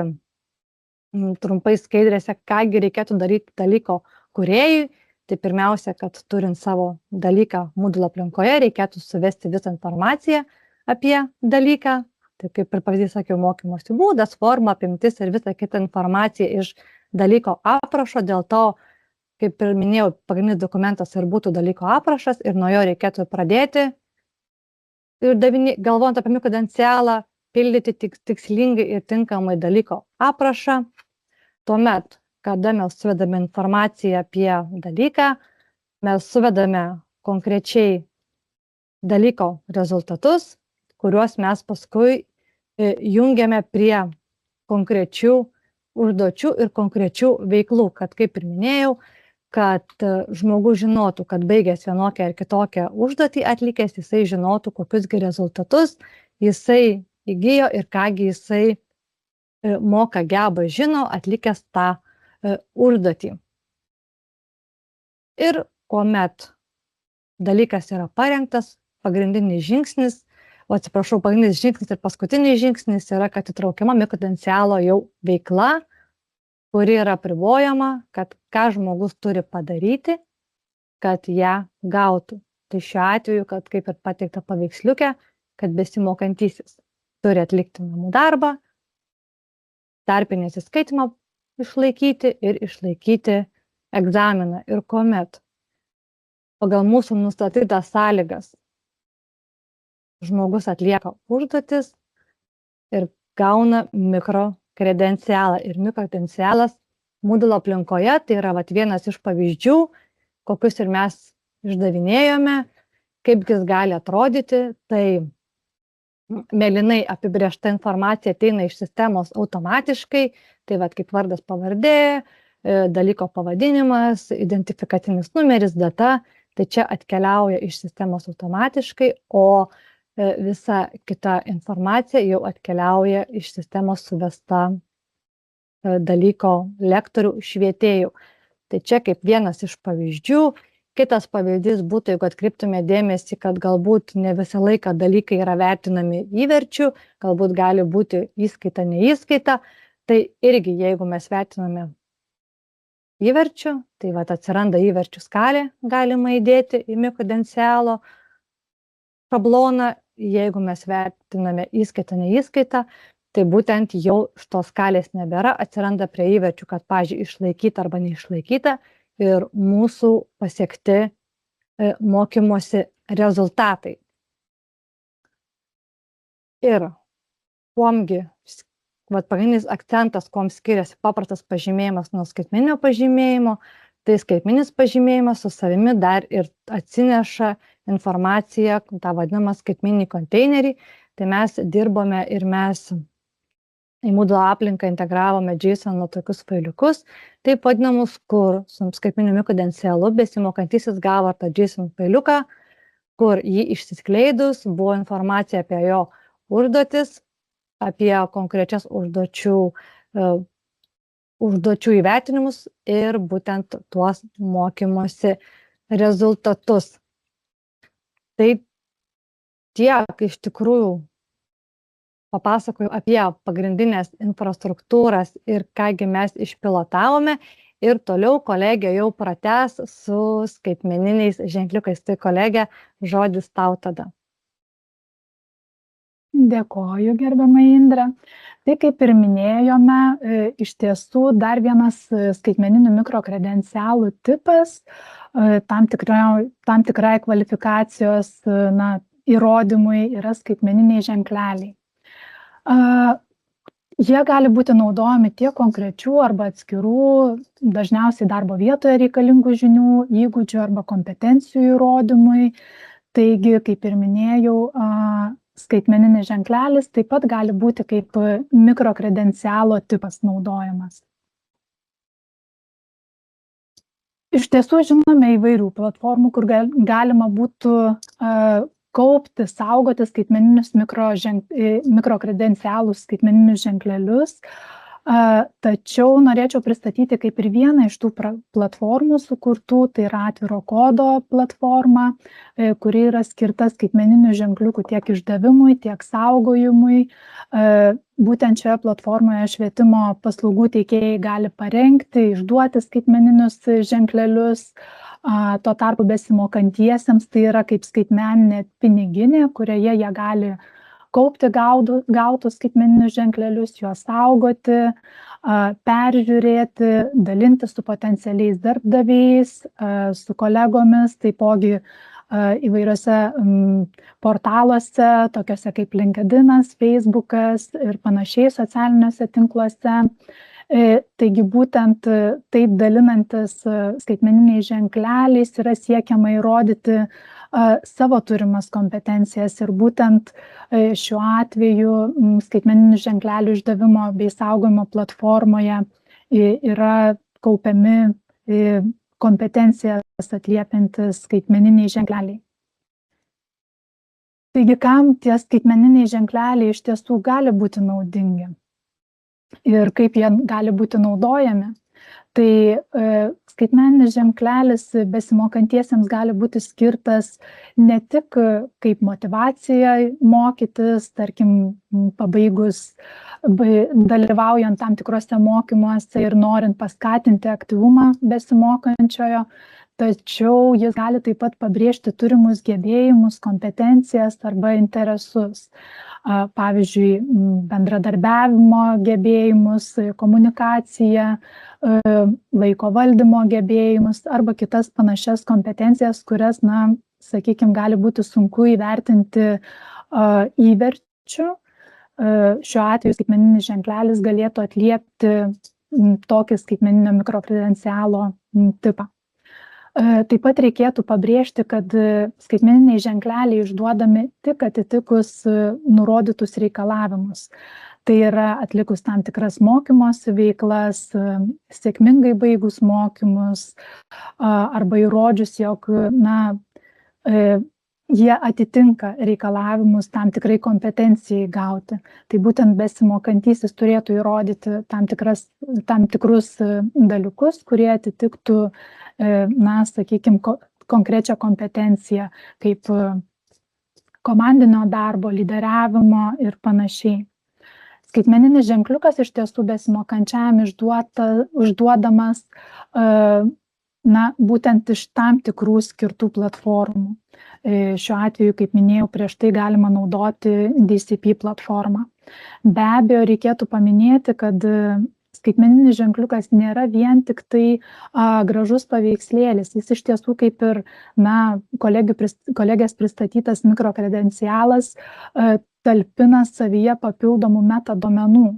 trumpai skaidrėse, kągi reikėtų daryti dalyko kūrėjui. Tai pirmiausia, kad turint savo dalyką Moodle aplinkoje, reikėtų suvesti visą informaciją apie dalyką. Tai kaip ir pavyzdys sakiau, mokymosi būdas, forma, apimtis ir visą kitą informaciją iš dalyko aprašo. Dėl to, kaip ir minėjau, pagrindinis dokumentas ir būtų dalyko aprašas ir nuo jo reikėtų pradėti. Ir galvojant apie mikrodencialą, pildyti tikslingai ir tinkamai dalyko aprašą. Tuomet, kada mes suvedame informaciją apie dalyką, mes suvedame konkrečiai dalyko rezultatus, kuriuos mes paskui jungiame prie konkrečių užduočių ir konkrečių veiklų, kad, kaip ir minėjau, kad žmogus žinotų, kad baigęs vienokią ar kitokią užduotį atlikęs, jisai žinotų, kokiusgi rezultatus jisai įgijo ir kągi jisai moka, geba, žino, atlikęs tą užduotį. Ir kuomet dalykas yra parengtas, pagrindinis žingsnis ir paskutinis žingsnis yra, kad įtraukiama mikrodencialo jau veikla, kuri yra apribojama, kad ką žmogus turi padaryti, kad ją gautų. Tai šiuo atveju, kad kaip ir pateikta paveiksliuke, kad besimokantysis turi atlikti namų darbą, tarpinį atsiskaitymą išlaikyti ir išlaikyti egzaminą. Ir kuomet pagal mūsų nustatytas sąlygas žmogus atlieka užduotis ir gauna mikrokredencialą. Ir mikrokredencialas Moodle aplinkoje tai yra vienas iš pavyzdžių, kokius ir mes išdavinėjome, kaip jis gali atrodyti. Tai mėlynai apibrėžta informacija ateina iš sistemos automatiškai, tai kaip vardas, pavardė, dalyko pavadinimas, identifikacinis numeris, data, tai čia atkeliauja iš sistemos automatiškai, o visa kita informacija jau atkeliauja iš sistemos suvesta dalyko lektorių, švietėjų. Tai čia kaip vienas iš pavyzdžių. Kitas pavyzdys būtų, jeigu atkreiptume dėmesį, kad galbūt ne visą laiką dalykai yra vertinami įverčių, galbūt gali būti įskaita, neįskaita. Tai irgi, jeigu mes vertiname įverčių, tai atsiranda įverčių skalė, galima įdėti į mikrodencialo šabloną. Jeigu mes vertiname įskaitą, neįskaitą, tai būtent jau šitos skalės nebėra, atsiranda prie įverčių, kad, pavyzdžiui, išlaikyta arba neišlaikyta ir mūsų pasiekti mokymosi rezultatai. Ir kuomgi, pagrindinis akcentas, kuom skiriasi paprastas pažymėjimas nuo skaitmeninio pažymėjimo, tai skaitmeninis pažymėjimas su savimi dar ir atsineša informaciją, tą vadinamą skaitmeninį konteinerį. Tai mes dirbome ir mes į Moodle aplinką integravome JSON tokius failiukus, taip vadinamus, kur su skaitmeniniu kredencialu besimokantysis gavo tą JSON failiuką, kur jį išsiskleidus buvo informacija apie jo užduotis, apie konkrečias užduočių įvertinimus ir būtent tuos mokymosi rezultatus. Tai tiek iš tikrųjų papasakoju apie pagrindinės infrastruktūras ir kągi mes išpilotavome ir toliau kolegė jau pratęs su skaitmeniniais ženkliukais. Tai kolegė, žodis tau tada. Dėkoju, gerbiama Indrė. Tai kaip ir minėjome, iš tiesų dar vienas skaitmeninių mikrokredencialų tipas, tam tikrai kvalifikacijos įrodymui yra skaitmeniniai ženkleliai. Jie gali būti naudojami tiek konkrečių arba atskirų, dažniausiai darbo vietoje reikalingų žinių, įgūdžių arba kompetencijų įrodymui. Taigi, kaip ir minėjau, skaitmeninis ženklelis taip pat gali būti kaip mikrokredencialo tipas naudojamas. Iš tiesų žinome įvairių platformų, kur galima būtų kaupti, saugoti skaitmeninius mikrokredencialus, skaitmeninius ženklelius. Tačiau norėčiau pristatyti kaip ir vieną iš tų platformų sukurtų, tai yra atviro kodo platforma, kuri yra skirta skaitmeninių ženkliukų tiek išdavimui, tiek saugojimui. Būtent šioje platformoje švietimo paslaugų teikėjai gali parengti, išduoti skaitmeninius ženklelius. Tuo tarpu besimokantiesiems tai yra kaip skaitmeninė piniginė, kurioje jie gali kaupti gautus skaitmeninius ženklelius, juos saugoti, peržiūrėti, dalintis su potencialiais darbdaviais, su kolegomis, taipogi įvairiose portaluose, tokiuose kaip LinkedInas, Facebookas ir panašiai socialiniuose tinkluose. Taigi būtent taip dalinantis skaitmeniniais ženkleliais yra siekiama įrodyti savo turimas kompetencijas ir būtent šiuo atveju skaitmeninių ženklelių išdavimo bei saugojimo platformoje yra kaupiami kompetencijas atliepiantys skaitmeniniai ženkleliai. Taigi, kam tie skaitmeniniai ženkleliai iš tiesų gali būti naudingi ir kaip jie gali būti naudojami? Tai skaitmeninis ženklelis besimokantiesiems gali būti skirtas ne tik kaip motyvacija mokytis, tarkim, pabaigus, dalyvaujant tam tikrose mokymuose ir norint paskatinti aktyvumą besimokančiojo, tačiau jis gali taip pat pabrėžti turimus gebėjimus, kompetencijas arba interesus. Pavyzdžiui, bendradarbiavimo gebėjimus, komunikaciją, laiko valdymo gebėjimus arba kitas panašias kompetencijas, kurias, sakykime, gali būti sunku įvertinti įverčiu. Šiuo atveju skaitmeninis ženklelis galėtų atliepti tokį skaitmeninio mikrokredencialo tipą. Taip pat reikėtų pabrėžti, kad skaitmeniniai ženkleliai išduodami tik atitikus nurodytus reikalavimus. Tai yra atlikus tam tikras mokymosi veiklas, sėkmingai baigus mokymus arba įrodžius, jog jie atitinka reikalavimus tam tikrai kompetencijai gauti. Tai būtent besimokantysis turėtų įrodyti tam tikrus dalykus, kurie atitiktų, sakykime, konkrečią kompetenciją, kaip komandinio darbo, lyderiavimo ir panašiai. Skaitmeninis ženkliukas iš tiesų besimokančiam užduodamas būtent iš tam tikrų skirtų platformų. Šiuo atveju, kaip minėjau, prieš tai galima naudoti DCP platformą. Be abejo, reikėtų paminėti, kad skaitmeninis ženkliukas nėra vien tik tai gražus paveikslėlis. Jis iš tiesų kaip ir kolegės pristatytas mikrokredencialas talpina savyje papildomų metaduomenų.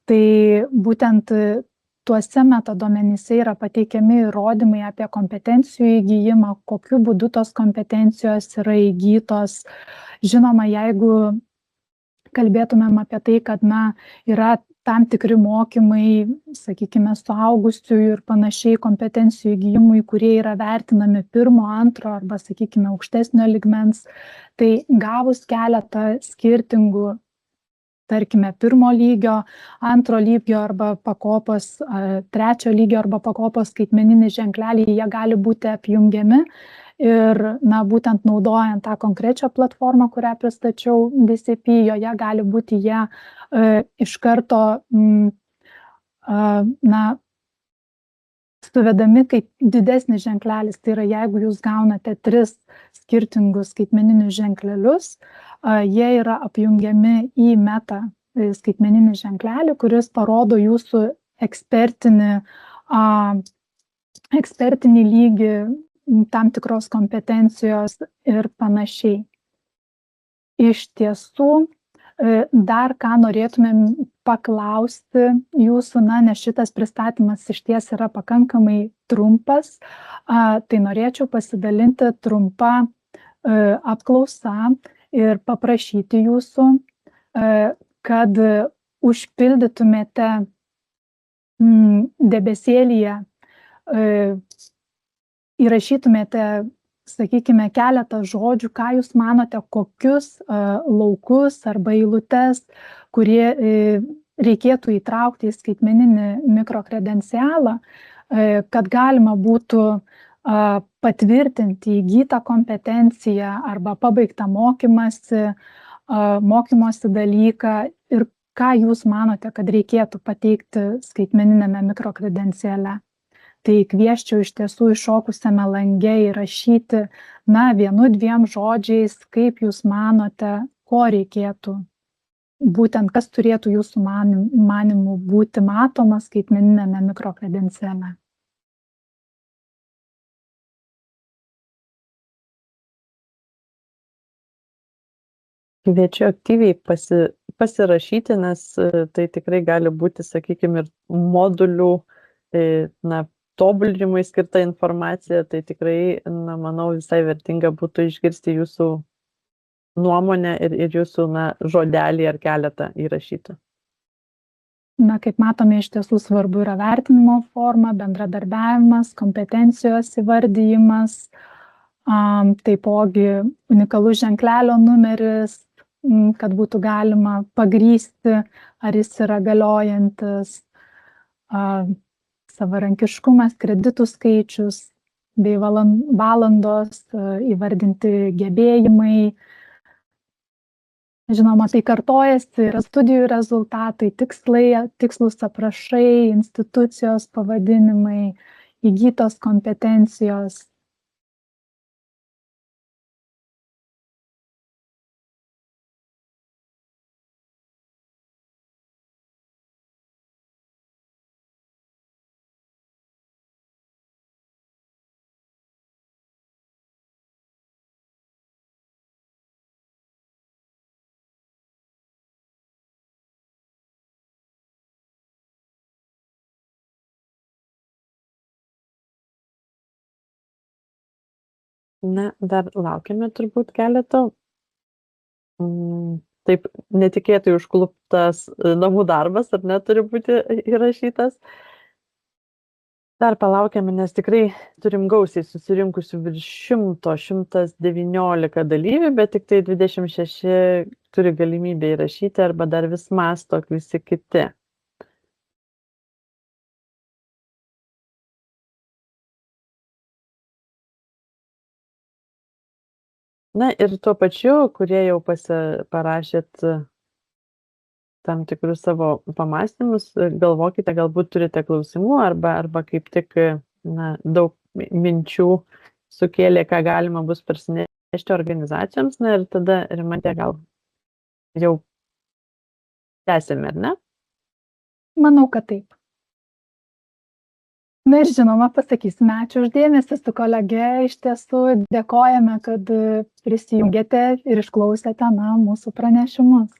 Tai būtent tuose metaduomenyse yra pateikiami įrodymai apie kompetencijų įgyjimą, kokiu būdu tos kompetencijos yra įgytos. Žinoma, jeigu kalbėtumėm apie tai, kad yra tam tikri mokymai, sakykime, suaugusiųjų ir panašiai kompetencijų įgyjimui, kurie yra vertinami 1, 2 arba, sakykime, aukštesnio lygmens, tai gavus keletą skirtingų, tarkime, 1 lygio, 2 lygio arba pakopos, 3 lygio arba pakopos skaitmeninį ženklelį, jie gali būti apjungiami ir, būtent naudojant tą konkrečią platformą, kurią pristačiau DCP, joje gali būti jie iš karto, suvedami kaip didesnis ženklelis. Tai yra, jeigu jūs gaunate 3 skirtingus skaitmeninius ženklelius, jie yra apjungiami į meta skaitmeninį ženklelį, kuris parodo jūsų ekspertinį lygį, tam tikros kompetencijos ir panašiai. Iš tiesų, dar ką norėtumėm paklausti jūsų, nes šitas pristatymas išties yra pakankamai trumpas, tai norėčiau pasidalinti trumpą apklausą ir paprašyti jūsų, kad užpildytumėte debesėlyje, įrašytumėte, sakykime, keletą žodžių, ką jūs manote, kokius laukus arba eilutes, kurie reikėtų įtraukti į skaitmeninį mikrokredencialą, kad galima būtų patvirtinti įgytą kompetenciją arba pabaigtą mokymosi dalyką ir ką jūs manote, kad reikėtų pateikti skaitmeniniame mikrokredenciale. Tai kvieščiau iš tiesų iššokusiame lange įrašyti 1-2 žodžiais, kaip jūs manote, ko reikėtų, būtent kas turėtų jūsų manimų būti matoma skaitmeninėme mikrokredenciale. Kviečiu aktyviai pasirašyti, nes tai tikrai gali būti, sakykime, ir modulių, tobulinimui skirta informacija, tai tikrai, manau, visai vertinga būtų išgirsti jūsų nuomonę ir jūsų, žodelį ar keletą įrašytų. Kaip matome, iš tiesų svarbu yra vertinimo forma, bendradarbiavimas, kompetencijos įvardijimas, taipogi unikalus ženklelio numeris, kad būtų galima pagrįsti, ar jis yra galiojantis, savarankiškumas, kreditų skaičius bei valandos, įvardinti gebėjimai. Žinoma, tai kartojasi, yra studijų rezultatai, tikslūs aprašai, institucijos pavadinimai, įgytos kompetencijos. Dar laukiame turbūt keleto. Taip netikėtai užkluptas namų darbas, ar ne, turi būti įrašytas. Dar palaukiame, nes tikrai turim gausiai susirinkusių virš 119 dalyvių, bet tik tai 26 turi galimybę įrašyti arba dar vis mąsto visi kiti. Ir tuo pačiu, kurie jau parašėt tam tikrus savo pamąstymus, galvokite, galbūt turite klausimų arba kaip tik daug minčių sukėlė, ką galima bus parsinešti organizacijoms. Ir tada, Rimantė, gal jau tęsime, ar ne? Manau, kad taip. Na ir žinoma, pasakysime ačiū už dėmesį su kolege. Iš tiesų dėkojame, kad prisijungėte ir išklausėte mūsų pranešimus.